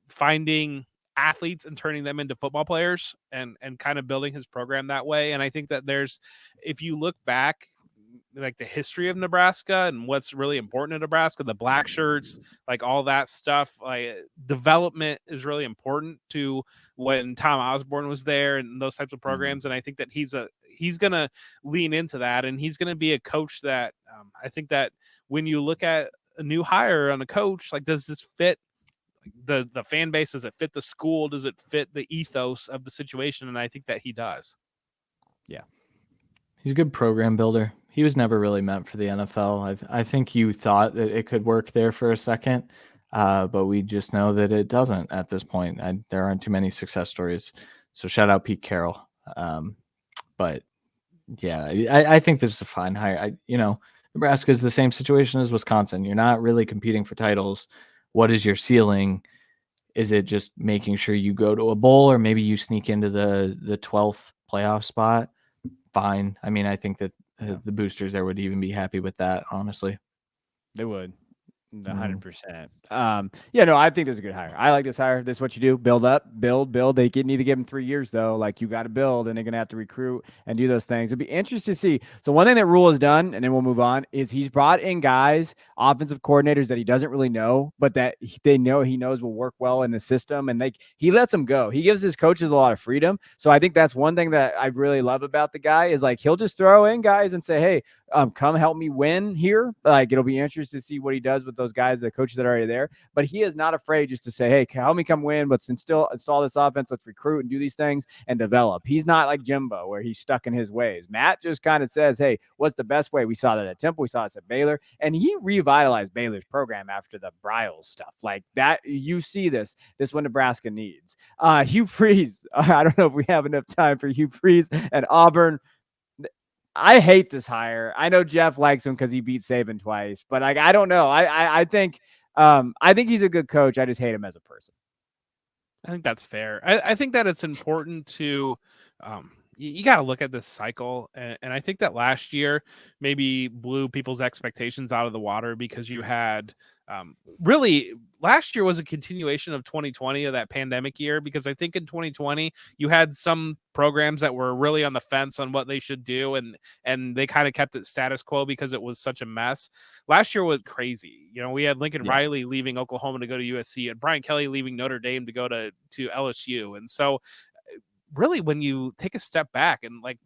Speaker 2: finding athletes and turning them into football players and kind of building his program that way. And I think that if you look back, like the history of Nebraska and what's really important in Nebraska, the black shirts, like all that stuff, like development is really important to when Tom Osborne was there and those types of programs. And I think that he's going to lean into that, and he's going to be a coach that I think that when you look at a new hire on a coach, like, does this fit the fan base? Does it fit the school? Does it fit the ethos of the situation? And I think that he does.
Speaker 3: Yeah. He's a good program builder. He was never really meant for the NFL. I think you thought that it could work there for a second, but we just know that it doesn't at this point. There aren't too many success stories. So shout out Pete Carroll. But yeah, I think this is a fine hire. Nebraska is the same situation as Wisconsin. You're not really competing for titles. What is your ceiling? Is it just making sure you go to a bowl, or maybe you sneak into the 12th playoff spot? Fine. I mean, I think that the boosters there would even be happy with that, honestly.
Speaker 1: They would. 100%. I think this is a good hire. I like this hire. This is what you do. Build up, build. They need to give him 3 years, though. Like, you got to build, and they're going to have to recruit and do those things. It'd be interesting to see. So one thing that Rule has done, and then we'll move on, is he's brought in guys, offensive coordinators that he doesn't really know, but that they know he knows will work well in the system, and he lets them go. He gives his coaches a lot of freedom. So I think that's one thing that I really love about the guy is, like, he'll just throw in guys and say, hey, come help me win here. Like, it'll be interesting to see what he does with those guys, the coaches that are already there. But he is not afraid just to say, hey, help me come win. Let's install this offense. Let's recruit and do these things and develop. He's not like Jimbo where he's stuck in his ways. Matt just kind of says, hey, what's the best way? We saw that at Temple. We saw this at Baylor. And he revitalized Baylor's program after the Bryles stuff. Like that, you see this what Nebraska needs. Hugh Freeze. I don't know if we have enough time for Hugh Freeze and Auburn. I hate this hire. I know Jeff likes him because he beat Saban twice, but I don't know. I think he's a good coach. I just hate him as a person.
Speaker 2: I think that's fair. I think that it's important to you got to look at this cycle, and I think that last year maybe blew people's expectations out of the water because you had really last year was a continuation of 2020, of that pandemic year, because I think in 2020 you had some programs that were really on the fence on what they should do, and they kind of kept it status quo because it was such a mess. Last year was crazy. We had Lincoln Riley leaving Oklahoma to go to USC, and Brian Kelly leaving Notre Dame to go to LSU, and so really, when you take a step back and like,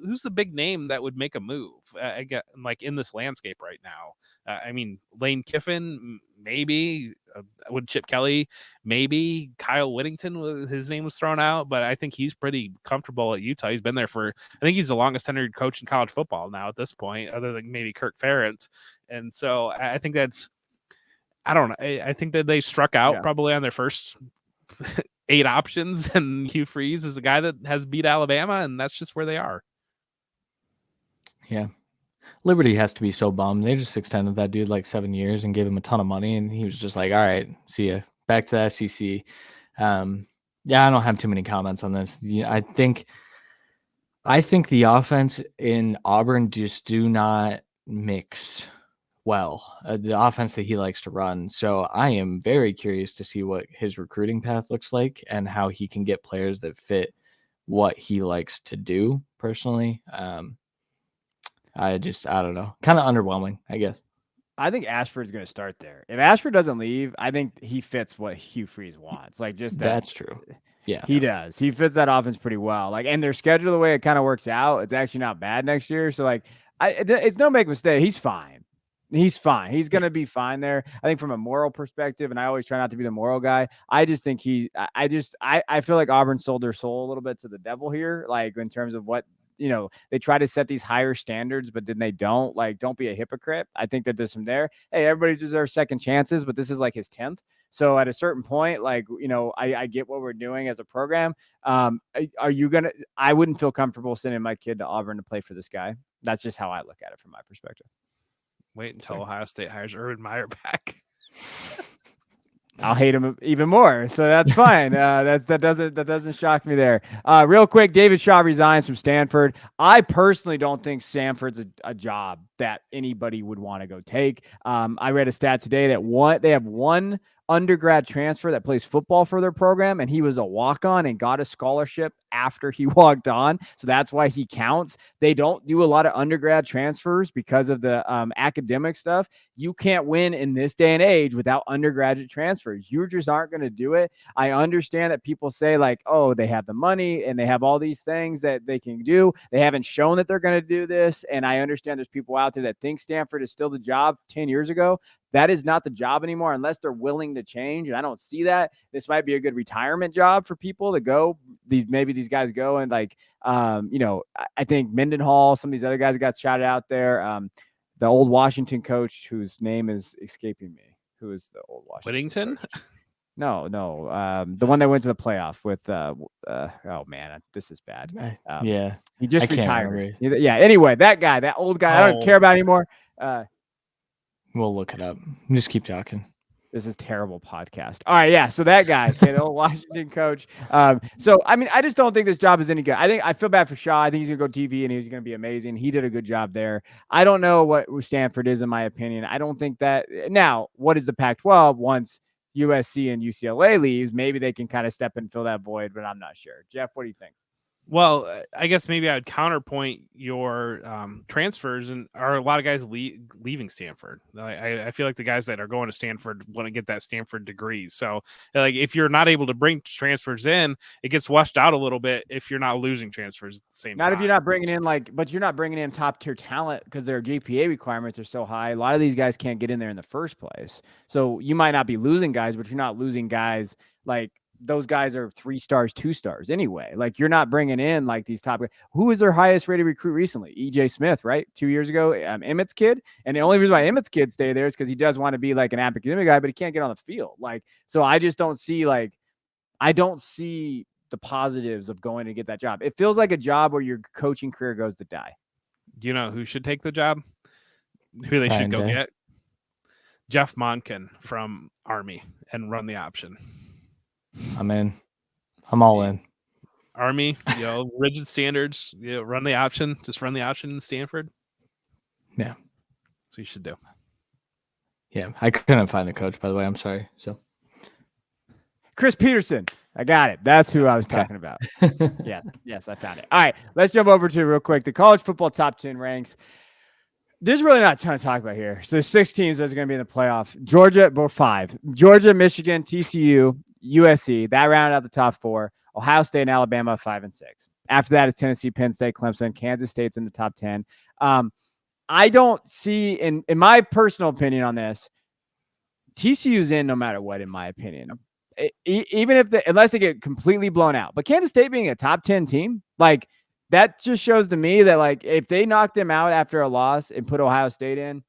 Speaker 2: who's the big name that would make a move? I get like in this landscape right now. I mean, Lane Kiffin, maybe would Chip Kelly, maybe Kyle Whittington. His name was thrown out, but I think he's pretty comfortable at Utah. He's been there I think he's the longest tenured coach in college football now at this point, other than maybe Kirk Ferentz. And so I think I don't know. I think that they struck out probably on their first 8 options, and Hugh Freeze is a guy that has beat Alabama, and that's just where they are.
Speaker 3: Yeah. Liberty has to be so bummed. They just extended that dude like 7 years and gave him a ton of money, and he was just like, all right, see ya. Back to the SEC. I don't have too many comments on this. I think I think the offense in Auburn just do not mix well, the offense that he likes to run. So I am very curious to see what his recruiting path looks like and how he can get players that fit what he likes to do personally. I don't know. Kind of underwhelming, I guess.
Speaker 1: I think Ashford's going to start there. If Ashford doesn't leave, I think he fits what Hugh Freeze wants. Like just
Speaker 3: that's true. Yeah,
Speaker 1: he does. He fits that offense pretty well. Like, and their schedule, the way it kind of works out, it's actually not bad next year. So like, it's no make mistake. He's fine. He's fine. He's going to be fine there. I think from a moral perspective, and I always try not to be the moral guy. I just think I feel like Auburn sold their soul a little bit to the devil here. Like in terms of what, they try to set these higher standards, but then they don't. Like, don't be a hypocrite. I think that there's some there. Hey, everybody deserves second chances, but this is like his 10th. So at a certain point, like, I get what we're doing as a program. Are you going to, I wouldn't feel comfortable sending my kid to Auburn to play for this guy. That's just how I look at it from my perspective.
Speaker 2: Wait until Ohio State hires Urban Meyer back.
Speaker 1: I'll hate him even more. So that's fine. That doesn't shock me there. Real quick, David Shaw resigns from Stanford. I personally don't think Stanford's a job that anybody would want to go take. I read a stat today that they have one undergrad transfer that plays football for their program, and he was a walk-on and got a scholarship after he walked on. So that's why he counts. They don't do a lot of undergrad transfers because of the academic stuff. You can't win in this day and age without undergraduate transfers. You just aren't going to do it. I understand that people say like, oh, they have the money and they have all these things that they can do. They haven't shown that they're going to do this. And I understand there's people out there that think Stanford is still the job 10 years ago. That is not the job anymore unless they're willing to change. And I don't see that. This might be a good retirement job for people to go. These guys go and like, I think Mendenhall, some of these other guys got shouted out there. The old Washington coach whose name is escaping me. Who is the old Washington
Speaker 2: Whittington?
Speaker 1: coach? No. The one that went to the playoff with, oh man, this is bad.
Speaker 3: Yeah.
Speaker 1: He just retired. Yeah. Anyway, that old guy, I don't care about anymore.
Speaker 3: We'll look it up. Just keep talking.
Speaker 1: This is terrible podcast. All right, yeah. So that guy, the old Washington coach. So I mean, I just don't think this job is any good. I feel bad for Shaw. I think he's gonna go TV and he's gonna be amazing. He did a good job there. I don't know what Stanford is, in my opinion. I don't think that. Now, what is the Pac-12 once USC and UCLA leaves? Maybe they can kind of step in and fill that void, but I'm not sure. Jeff, what do you think?
Speaker 2: Well, I guess maybe I would counterpoint your transfers, and are a lot of guys leaving Stanford. I feel like the guys that are going to Stanford want to get that Stanford degree. So, like, if you're not able to bring transfers in, it gets washed out a little bit if you're not losing transfers at the same time.
Speaker 1: Not if you're not bringing in but you're not bringing in top tier talent because their GPA requirements are so high. A lot of these guys can't get in there in the first place. So you might not be losing guys, but you're not losing guys like. Those guys are 3 stars, 2 stars anyway. Like you're not bringing in like these top. Who is their highest rated recruit recently? EJ Smith, right? 2 years ago, Emmett's kid. And the only reason why Emmett's kid stay there is because he does want to be like an academic guy, but he can't get on the field. Like, so I just don't see I don't see the positives of going to get that job. It feels like a job where your coaching career goes to die.
Speaker 2: Do you know who should take the job? Who they should go get? Jeff Monken from Army and run the option.
Speaker 3: I'm in. I'm all in.
Speaker 2: Army, rigid standards. Run the option. Just run the option in Stanford.
Speaker 3: Yeah,
Speaker 2: that's what you should do.
Speaker 3: Yeah, I couldn't find the coach, by the way. I'm sorry. So,
Speaker 1: Chris Peterson. I got it. That's who I was talking about. Yeah. Yes, I found it. All right, let's jump over to real quick the college football top 10 ranks. There's really not a ton to talk about here. So there's 6 teams that are going to be in the playoff. Georgia, 5. Georgia, Michigan, TCU, USC. That rounded out the top 4. Ohio State and Alabama, 5 and 6. After that, it's Tennessee, Penn State, Clemson. Kansas State's in the top 10. I don't see, in my personal opinion on this, TCU's in no matter what, in my opinion. Even if unless they get completely blown out. But Kansas State being a top 10 team, like, that just shows to me that, like, if they knock them out after a loss and put Ohio State in,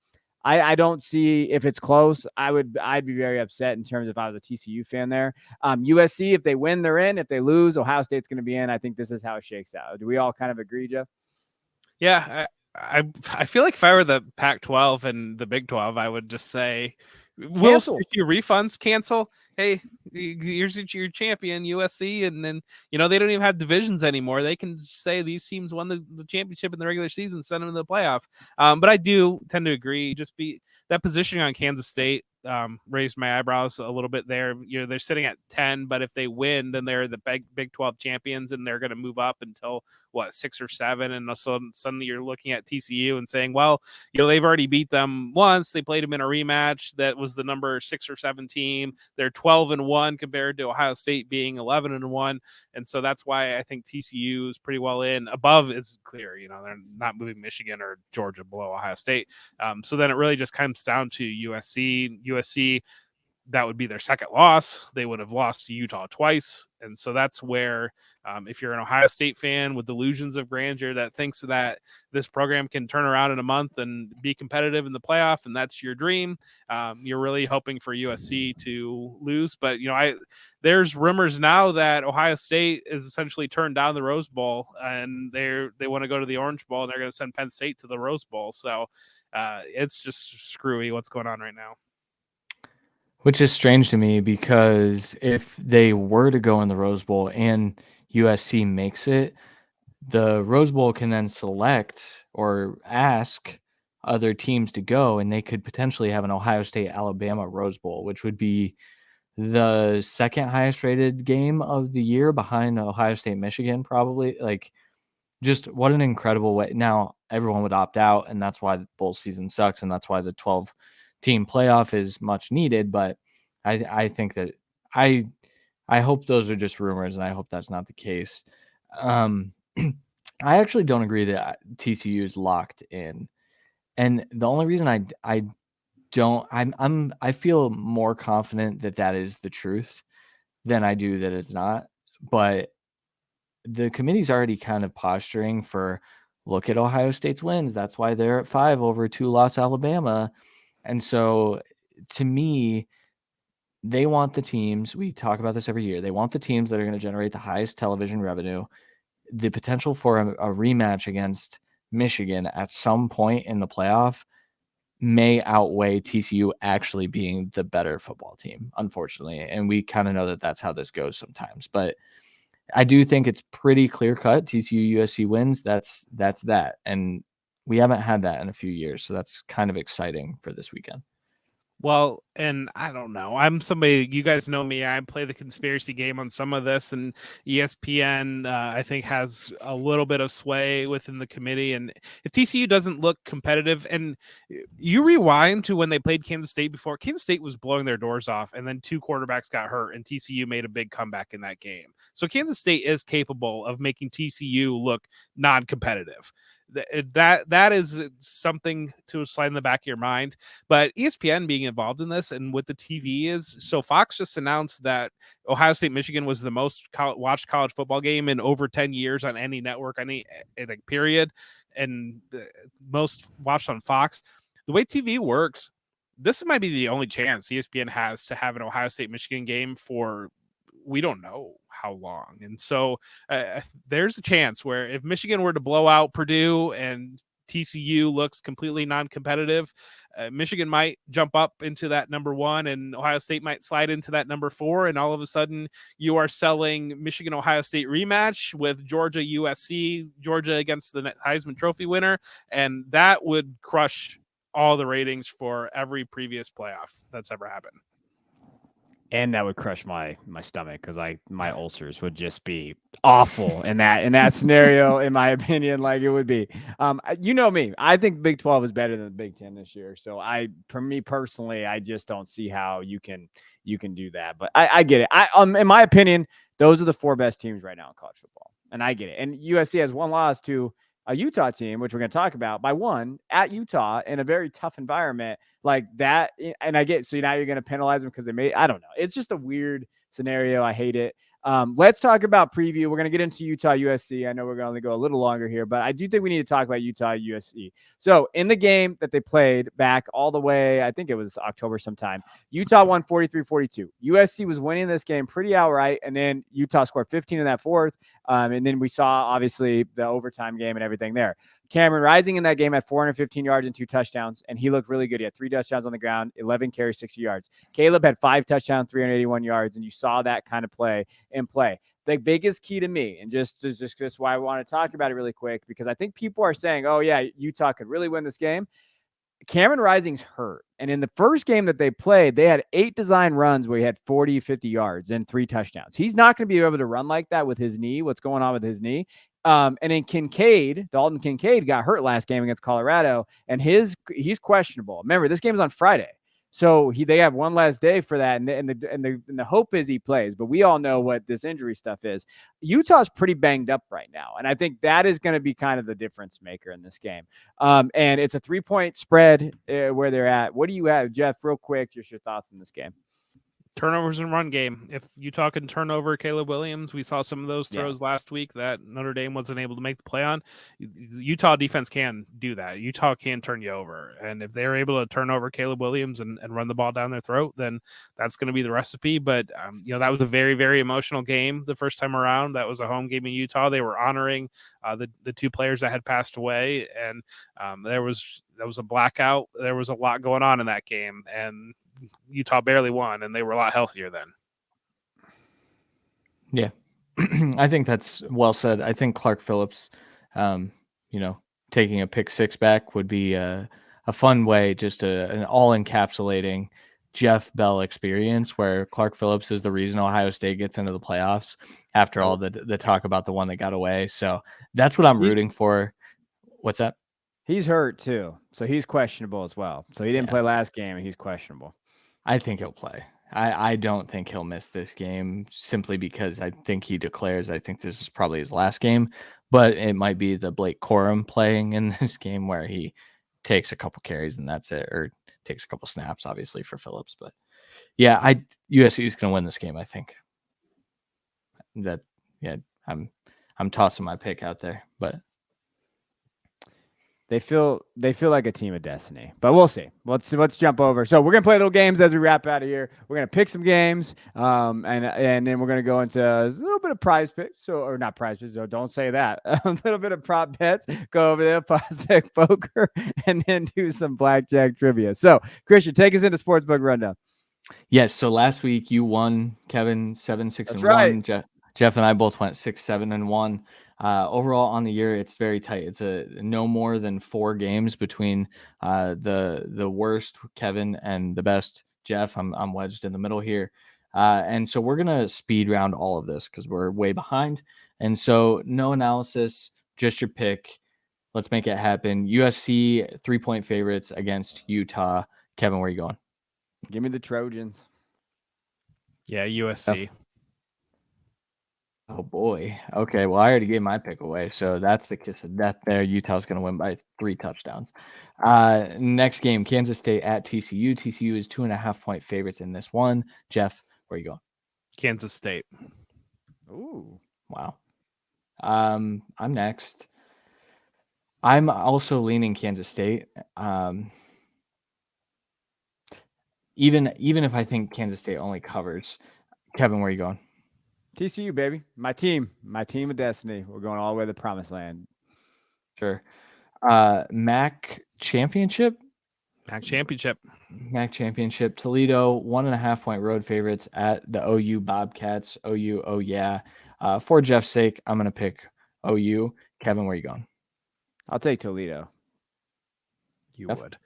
Speaker 1: I don't see, if it's close, I'd be very upset in terms of if I was a TCU fan there. USC, if they win, they're in. If they lose, Ohio State's going to be in. I think this is how it shakes out. Do we all kind of agree, Jeff?
Speaker 2: Yeah, I feel like if I were the Pac-12 and the Big 12, I would just say, we'll issue refunds, cancel. hey, here's your champion, USC, and then they don't even have divisions anymore. They can say these teams won the championship in the regular season, send them to the playoff. But I do tend to agree. Just be that positioning on Kansas State raised my eyebrows a little bit there. They're sitting at 10, but if they win, then they're the Big 12 champions, and they're going to move up until 6 or 7. And so suddenly you're looking at TCU and saying, well, they've already beat them once. They played them in a rematch. That was the number 6 or 7 team. They're 12-1 compared to Ohio State being 11-1. And so that's why I think TCU is pretty well in. Above is clear. They're not moving Michigan or Georgia below Ohio State. So then it really just comes down to USC, that would be their second loss. They would have lost to Utah twice. And so that's where, if you're an Ohio State fan with delusions of grandeur that thinks that this program can turn around in a month and be competitive in the playoff, and that's your dream, you're really hoping for USC to lose. But, there's rumors now that Ohio State is essentially turned down the Rose Bowl, and they want to go to the Orange Bowl, and they're going to send Penn State to the Rose Bowl. So it's just screwy what's going on right now.
Speaker 3: Which is strange to me, because if they were to go in the Rose Bowl and USC makes it, the Rose Bowl can then select or ask other teams to go, and they could potentially have an Ohio State-Alabama Rose Bowl, which would be the second highest rated game of the year behind Ohio State-Michigan, probably. Like, just what an incredible way. Now, everyone would opt out, and that's why the bowl season sucks, and that's why the 12-team playoff is much needed. But I think that I hope those are just rumors, and I hope that's not the case. I actually don't agree that TCU is locked in, and the only reason I feel more confident that is the truth than I do that it's not. But the committee's already kind of posturing for, look at Ohio State's wins. That's why they're at 5 over 2-loss Alabama. And so, to me, they want the teams, we talk about this every year, they want the teams that are going to generate the highest television revenue. The potential for a rematch against Michigan at some point in the playoff may outweigh TCU actually being the better football team, unfortunately. And we kind of know that that's how this goes sometimes. But I do think it's pretty clear cut. TCU USC wins. That's that. And we haven't had that in a few years. So that's kind of exciting for this weekend.
Speaker 2: Well, and I don't know. I'm somebody, you guys know me. I play the conspiracy game on some of this, and ESPN, I think, has a little bit of sway within the committee. And if TCU doesn't look competitive, and you rewind to when they played Kansas State before, Kansas State was blowing their doors off, and then 2 quarterbacks got hurt, and TCU made a big comeback in that game. So Kansas State is capable of making TCU look non-competitive. That is something to slide in the back of your mind. But ESPN being involved in this, and what the TV is, so Fox just announced that Ohio State Michigan was the most watched college football game in over 10 years on any network, any period, and the most watched on Fox. The way TV works, this might be the only chance ESPN has to have an Ohio State Michigan game for we don't know how long. And so there's a chance where if Michigan were to blow out Purdue and TCU looks completely non-competitive, Michigan might jump up into that number 1 and Ohio State might slide into that number 4. And all of a sudden you are selling Michigan Ohio State rematch with Georgia USC, Georgia against the Heisman Trophy winner. And that would crush all the ratings for every previous playoff that's ever happened.
Speaker 1: And that would crush my stomach, because my ulcers would just be awful in that scenario, in my opinion. Like, it would be. You know me, I think Big 12 is better than the Big 10 this year. So for me personally, I just don't see how you can do that. But I get it. In my opinion, those are the 4 best teams right now in college football, and I get it. And USC has 1 loss to a Utah team, which we're going to talk about, by 1 at Utah in a very tough environment like that. And I get, so now you're going to penalize them because they made, I don't know. It's just a weird scenario. I hate it. Let's talk about preview. We're going to get into Utah USC. I know we're going to go a little longer here, but I do think we need to talk about Utah USC. So in the game that they played back all the way, I think it was October sometime, Utah won 43-42. USC was winning this game pretty outright, and then Utah scored 15 in that fourth. And then we saw, obviously, the overtime game and everything there. Cameron Rising in that game had 415 yards and 2 touchdowns, and he looked really good. He had 3 touchdowns on the ground, 11 carries, 60 yards. Caleb had 5 touchdowns, 381 yards, and you saw that kind of play in play. The biggest key to me, and just why I want to talk about it really quick, because I think people are saying, oh, yeah, Utah could really win this game. Cameron Rising's hurt. And in the first game that they played, they had 8 design runs where he had 40, 50 yards and 3 touchdowns. He's not going to be able to run like that with his knee, what's going on with his knee. And then Dalton Kincaid got hurt last game against Colorado, and he's questionable. Remember, this game is on Friday. So they have one last day for that, and the hope is he plays. But we all know what this injury stuff is. Utah's pretty banged up right now, and I think that is going to be kind of the difference maker in this game. And it's a 3-point spread where they're at. What do you have, Jeff? Real quick, just your thoughts on this game.
Speaker 2: Turnovers and run game. If Utah can turn over Caleb Williams, we saw some of those throws last week that Notre Dame wasn't able to make the play on. Utah defense can do that. Utah can turn you over. And if they're able to turn over Caleb Williams and run the ball down their throat, then that's going to be the recipe. But, that was a very, very emotional game the first time around. That was a home game in Utah. They were honoring the 2 players that had passed away. And there was a blackout. There was a lot going on in that game. And Utah barely won, and they were a lot healthier then.
Speaker 3: Yeah, I think that's well said. I think Clark Phillips, taking a pick 6 back would be a fun way, just an all-encapsulating Jeff Bell experience where Clark Phillips is the reason Ohio State gets into the playoffs after all the talk about the one that got away. So that's what I'm rooting for. What's that?
Speaker 1: He's hurt too, so he's questionable as well. So he didn't play last game, and he's questionable.
Speaker 3: I think he'll play. I don't think he'll miss this game simply because I think he declares I think this is probably his last game, but it might be the Blake Corum playing in this game where he takes a couple carries and that's it, or takes a couple snaps, obviously, for Phillips. But yeah, USC is going to win this game, I think. I'm tossing my pick out there, but
Speaker 1: They feel like a team of destiny, but we'll see. Let's jump over. So we're gonna play little games as we wrap out of here. We're gonna pick some games, and then we're gonna go into a little bit of prize picks. Or not prize picks. So don't say that. A little bit of prop bets. Go over there, prospect poker, and then do some blackjack trivia. So Christian, take us into Sportsbook Rundown.
Speaker 3: Yes. So last week you won, Kevin, 7-6-1.
Speaker 1: Right.
Speaker 3: Jeff and I both went 6-7-1. Overall on the year, it's very tight. It's no more than 4 games between the worst Kevin and the best Jeff. I'm wedged in the middle here, and so we're gonna speed round all of this because we're way behind. And so no analysis, just your pick. Let's make it happen. USC 3-point favorites against Utah. Kevin, where are you going?
Speaker 1: Give me the Trojans.
Speaker 2: Yeah, USC.
Speaker 3: Oh boy. Okay. Well, I already gave my pick away, so that's the kiss of death there. Utah's going to win by 3 touchdowns. Next game, Kansas State at TCU. TCU is 2.5-point favorites in this one. Jeff, where are you going?
Speaker 2: Kansas State.
Speaker 1: Ooh.
Speaker 3: Wow. I'm next. I'm also leaning Kansas State. Even if I think Kansas State only covers. Kevin, where are you going?
Speaker 1: TCU, baby. My team of destiny. We're going all the way to the promised land.
Speaker 3: Sure. MAC championship. Toledo, 1.5-point road favorites at the OU Bobcats. OU, oh yeah. For Jeff's sake, I'm going to pick OU. Kevin, where are you going?
Speaker 1: I'll take Toledo.
Speaker 2: You would.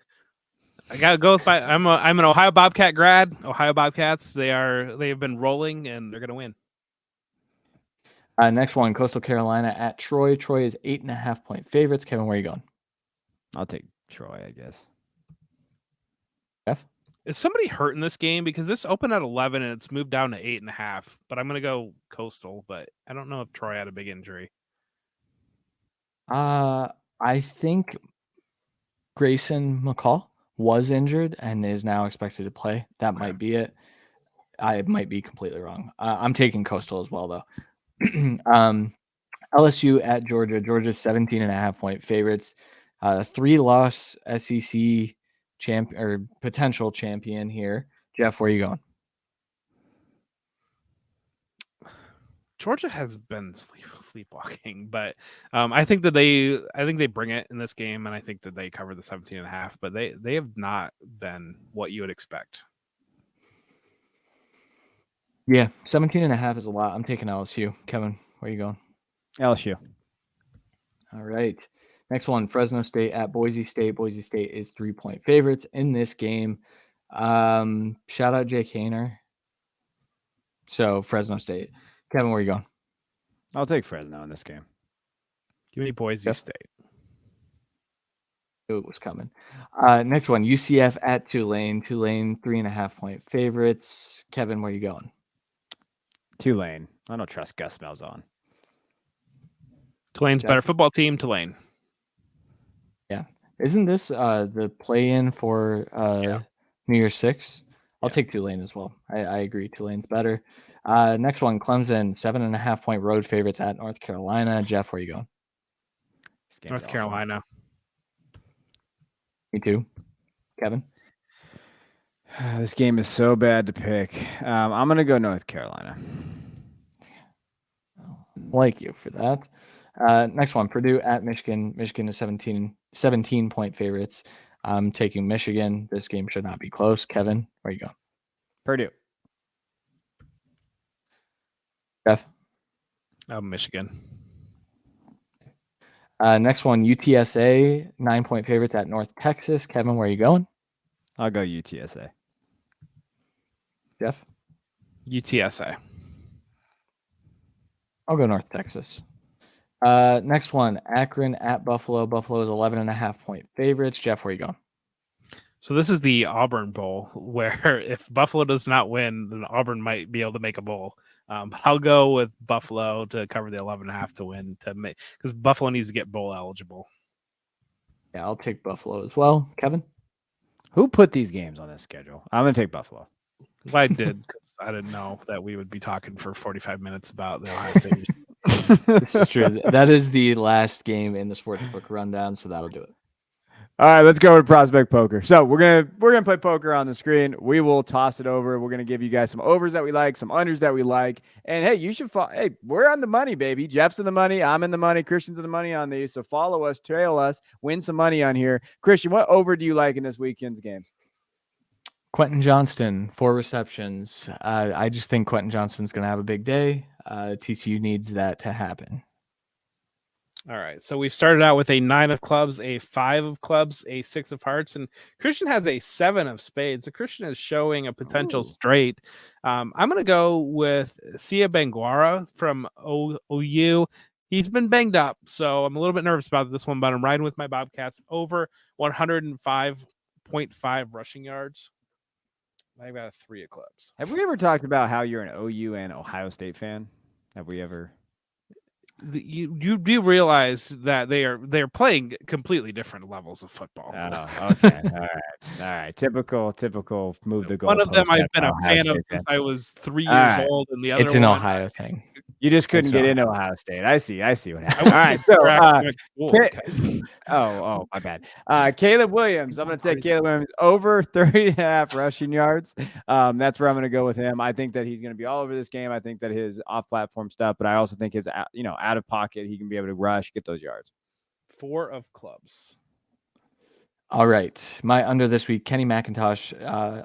Speaker 2: I gotta go with I'm an Ohio Bobcat grad. Ohio Bobcats. They have been rolling and they're gonna win.
Speaker 3: Next one, Coastal Carolina at Troy. Troy is 8.5-point favorites. Kevin, where are you going?
Speaker 1: I'll take Troy, I guess.
Speaker 3: Jeff?
Speaker 2: Is somebody hurt in this game? Because this opened at 11 and it's moved down to 8.5. But I'm gonna go Coastal. But I don't know if Troy had a big injury.
Speaker 3: I think Grayson McCall was injured and is now expected to play. That might be it. I might be completely wrong. I'm taking Coastal as well, though. LSU at Georgia. Georgia's 17.5-point favorites. 3-loss SEC champion or potential champion here. Jeff, where are you going?
Speaker 2: Georgia has been sleepwalking, but I think they bring it in this game, and I think that they cover the 17.5, but they have not been what you would expect.
Speaker 3: Yeah, 17.5 is a lot. I'm taking LSU. Kevin, where are you going?
Speaker 1: LSU.
Speaker 3: All right. Next one, Fresno State at Boise State. Boise State is 3-point favorites in this game. Shout out Jake Haener. So Fresno State. Kevin, where are you going?
Speaker 1: I'll take Fresno in this game.
Speaker 2: Give me Boise State.
Speaker 3: It was coming. Next one, UCF at Tulane. Tulane, 3.5-point favorites. Kevin, where are you going?
Speaker 1: Tulane. I don't trust Gus Malzahn.
Speaker 2: Tulane's better football team. Tulane.
Speaker 3: Yeah. Isn't this the play-in for New Year's 6? I'll take Tulane as well. I agree. Tulane's better. Next one, Clemson, 7.5-point road favorites at North Carolina. Jeff, where are you going?
Speaker 2: North Carolina.
Speaker 3: Me too. Kevin?
Speaker 1: This game is so bad to pick. I'm going to go North Carolina.
Speaker 3: Like you for that. Next one, Purdue at Michigan. Michigan is 17-point favorites. I'm taking Michigan. This game should not be close. Kevin, where you go?
Speaker 1: Purdue.
Speaker 3: Jeff?
Speaker 2: Michigan.
Speaker 3: Next one, UTSA, 9-point favorites at North Texas. Kevin, where are you going?
Speaker 1: I'll go UTSA.
Speaker 3: Jeff?
Speaker 2: UTSA.
Speaker 3: I'll go North Texas. Next one, Akron at Buffalo. Buffalo is 11.5-point favorites. Jeff, where are you going?
Speaker 2: So this is the Auburn Bowl, where if Buffalo does not win, then Auburn might be able to make a bowl. But I'll go with Buffalo to cover the 11.5 to win because Buffalo needs to get bowl eligible.
Speaker 3: Yeah, I'll take Buffalo as well. Kevin?
Speaker 1: Who put these games on this schedule? I'm going to take Buffalo.
Speaker 2: Well, I did because I didn't know that we would be talking for 45 minutes about the Ohio State.
Speaker 3: This is true. That is the last game in the sportsbook rundown, so that'll do it.
Speaker 1: All right, let's go to prospect poker. So we're gonna play poker on the screen. We will toss it over. We're gonna give you guys some overs that we like, some unders that we like, and hey, you should follow. Hey, we're on the money, baby. Jeff's in the money. I'm in the money. Christian's in the money on these. So follow us, trail us, win some money on here. Christian, what over do you like in this weekend's games?
Speaker 3: Quentin Johnston, 4 receptions. I just think Quentin Johnston's gonna have a big day. TCU needs that to happen.
Speaker 2: All right, so we've started out with a 9 of clubs, a 5 of clubs, a 6 of hearts, and Christian has a 7 of spades. So Christian is showing a potential straight. I'm going to go with Sia Bangwara from OU. He's been banged up, so I'm a little bit nervous about this one, but I'm riding with my Bobcats over 105.5 rushing yards. I've got a 3 of clubs.
Speaker 1: Have we ever talked about how you're an OU and Ohio State fan? Have we ever?
Speaker 2: You do realize that they're playing completely different levels of football.
Speaker 1: Oh, okay. All right. Typical move the goal.
Speaker 2: One of them I've been a fan of since I was 3 years old, and the other
Speaker 3: it's an Ohio thing.
Speaker 1: You just couldn't get into Ohio State. I see what happened. All right. So, my bad. Caleb Williams. I'm going to take Caleb Williams over 30.5 rushing yards. That's where I'm going to go with him. I think that he's going to be all over this game. I think that his off-platform stuff, but I also think his, out of pocket, he can be able to rush, get those yards.
Speaker 2: 4 of clubs.
Speaker 3: All right. My under this week, Kenny McIntosh,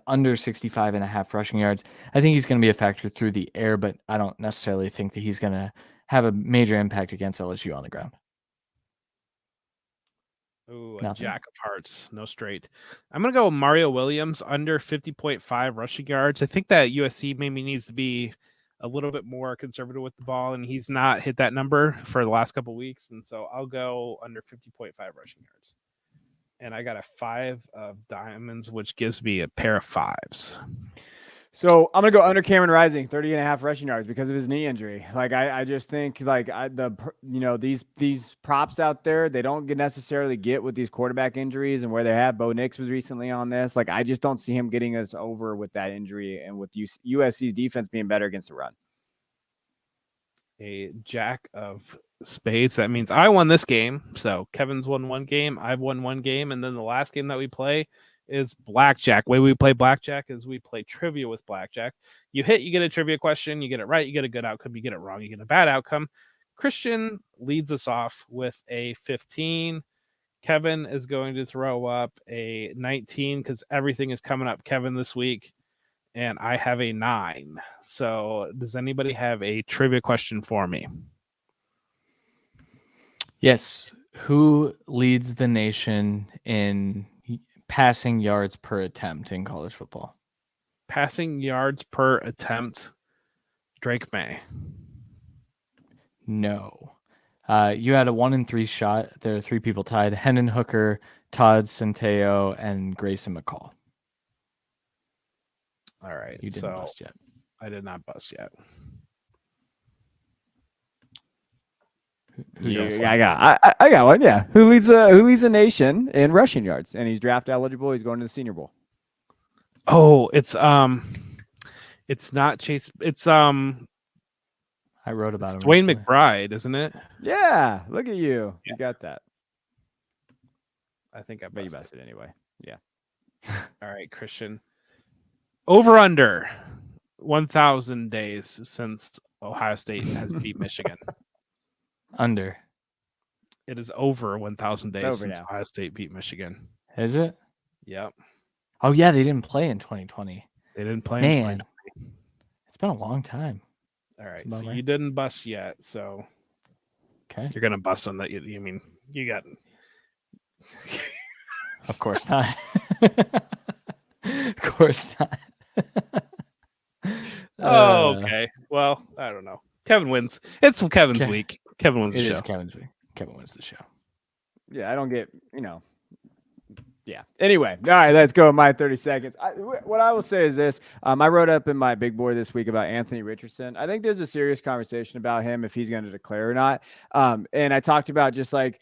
Speaker 3: under 65.5 rushing yards. I think he's going to be a factor through the air, but I don't necessarily think that he's going to have a major impact against LSU on the ground.
Speaker 2: Ooh, a jack of hearts, no straight. I'm going to go with Mario Williams, under 50.5 rushing yards. I think that USC maybe needs to be a little bit more conservative with the ball, and he's not hit that number for the last couple of weeks, and so I'll go under 50.5 rushing yards. And I got a 5 of diamonds, which gives me a pair of 5s.
Speaker 1: So I'm gonna go under Cameron Rising, 30.5 rushing yards because of his knee injury. Like I just think these props out there, they don't necessarily get with these quarterback injuries and where they have. Bo Nix was recently on this. Like I just don't see him getting us over with that injury and with USC's defense being better against the run.
Speaker 2: A jack of spades. That means I won this game. So Kevin's won one game, I've won one game, and then the last game that we play is blackjack. The way we play blackjack is we play trivia with blackjack. You hit, you get a trivia question. You get it right, you get a good outcome. You get it wrong, you get a bad outcome. Christian leads us off with a 15. Kevin is going to throw up a 19 because everything is coming up Kevin this week. And I have a 9. So does anybody have a trivia question for me?
Speaker 3: Yes. Who leads the nation in passing yards per attempt in college football?
Speaker 2: Passing yards per attempt, Drake May.
Speaker 3: No. You had a 1-in-3 shot. There are 3 people tied: Hendon Hooker, Todd Centeo, and Grayson McCall.
Speaker 2: All right.
Speaker 3: You didn't bust yet.
Speaker 2: I did not bust yet.
Speaker 1: I got one. Yeah. Who leads the nation in rushing yards? And he's draft eligible. He's going to the Senior Bowl.
Speaker 2: Oh, it's not Chase. It's
Speaker 3: I wrote about him.
Speaker 2: Dwayne McBride, isn't it?
Speaker 1: Yeah. Look at you. You got that.
Speaker 2: I think I
Speaker 1: bet you
Speaker 2: busted
Speaker 1: busted anyway. Yeah.
Speaker 2: All right, Christian. Over under 1,000 days since Ohio State has beat Michigan.
Speaker 3: Under.
Speaker 2: It is over 1,000 days since
Speaker 1: now.
Speaker 2: Ohio State beat Michigan.
Speaker 3: Is it?
Speaker 2: Yep.
Speaker 3: Oh yeah, they didn't play in 2020.
Speaker 2: They didn't play in
Speaker 3: Man,
Speaker 2: 2020.
Speaker 3: it's been a long time.
Speaker 2: All right,
Speaker 3: It's a
Speaker 2: so
Speaker 3: bummer.
Speaker 2: you didn't bust yet, so
Speaker 3: Okay.
Speaker 2: you're gonna bust on that. You mean you got?
Speaker 3: Of course not. Of course not.
Speaker 2: Oh, okay. Well, I don't know. Kevin wins. It's Kevin's
Speaker 3: Okay.
Speaker 2: week. Kevin wins the
Speaker 3: It
Speaker 2: show.
Speaker 3: is Kevin's week. Kevin wins the show.
Speaker 1: Yeah. I don't get, Yeah. Anyway, all right, let's go with my 30 seconds. What I will say is this. I wrote up in my big board this week about Anthony Richardson. I think there's a serious conversation about him if he's going to declare or not. And I talked about just like,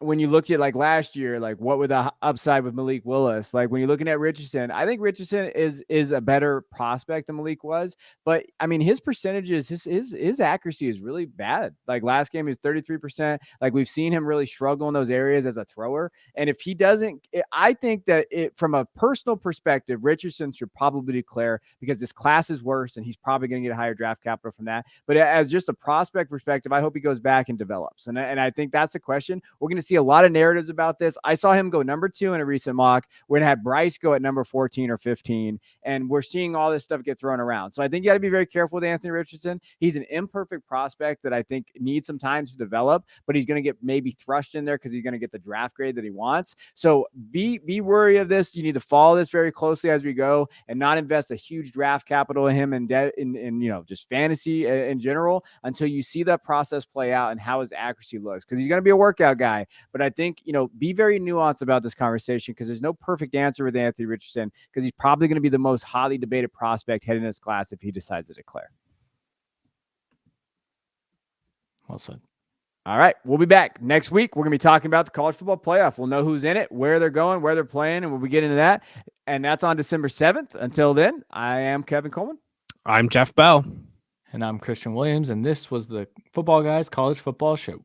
Speaker 1: when you looked at like last year, like what would the upside with Malik Willis? Like when you're looking at Richardson, I think Richardson is a better prospect than Malik was. But I mean, his percentages, his accuracy is really bad. Like last game, he was 33%. Like we've seen him really struggle in those areas as a thrower. And if he doesn't, I think that from a personal perspective, Richardson should probably declare because this class is worse and he's probably going to get a higher draft capital from that. But as just a prospect perspective, I hope he goes back and develops. And I think that's the question. We're going to see a lot of narratives about this. I saw him go number 2 in a recent mock. We're going to have Bryce go at number 14 or 15. And we're seeing all this stuff get thrown around. So I think you got to be very careful with Anthony Richardson. He's an imperfect prospect that I think needs some time to develop, but he's going to get maybe thrust in there because he's going to get the draft grade that he wants. So be wary of this. You need to follow this very closely as we go and not invest a huge draft capital in him and in just fantasy in general until you see that process play out and how his accuracy looks, because he's going to be a workout guy. But I think, be very nuanced about this conversation because there's no perfect answer with Anthony Richardson because he's probably going to be the most hotly debated prospect heading in this class if he decides to declare.
Speaker 3: Well said.
Speaker 1: All right. We'll be back next week. We're going to be talking about the college football playoff. We'll know who's in it, where they're going, where they're playing, and we'll be getting into that. And that's on December 7th. Until then, I am Kevin Coleman.
Speaker 2: I'm Jeff Bell.
Speaker 3: And I'm Christian Williams, and this was the Football Guys College Football Show.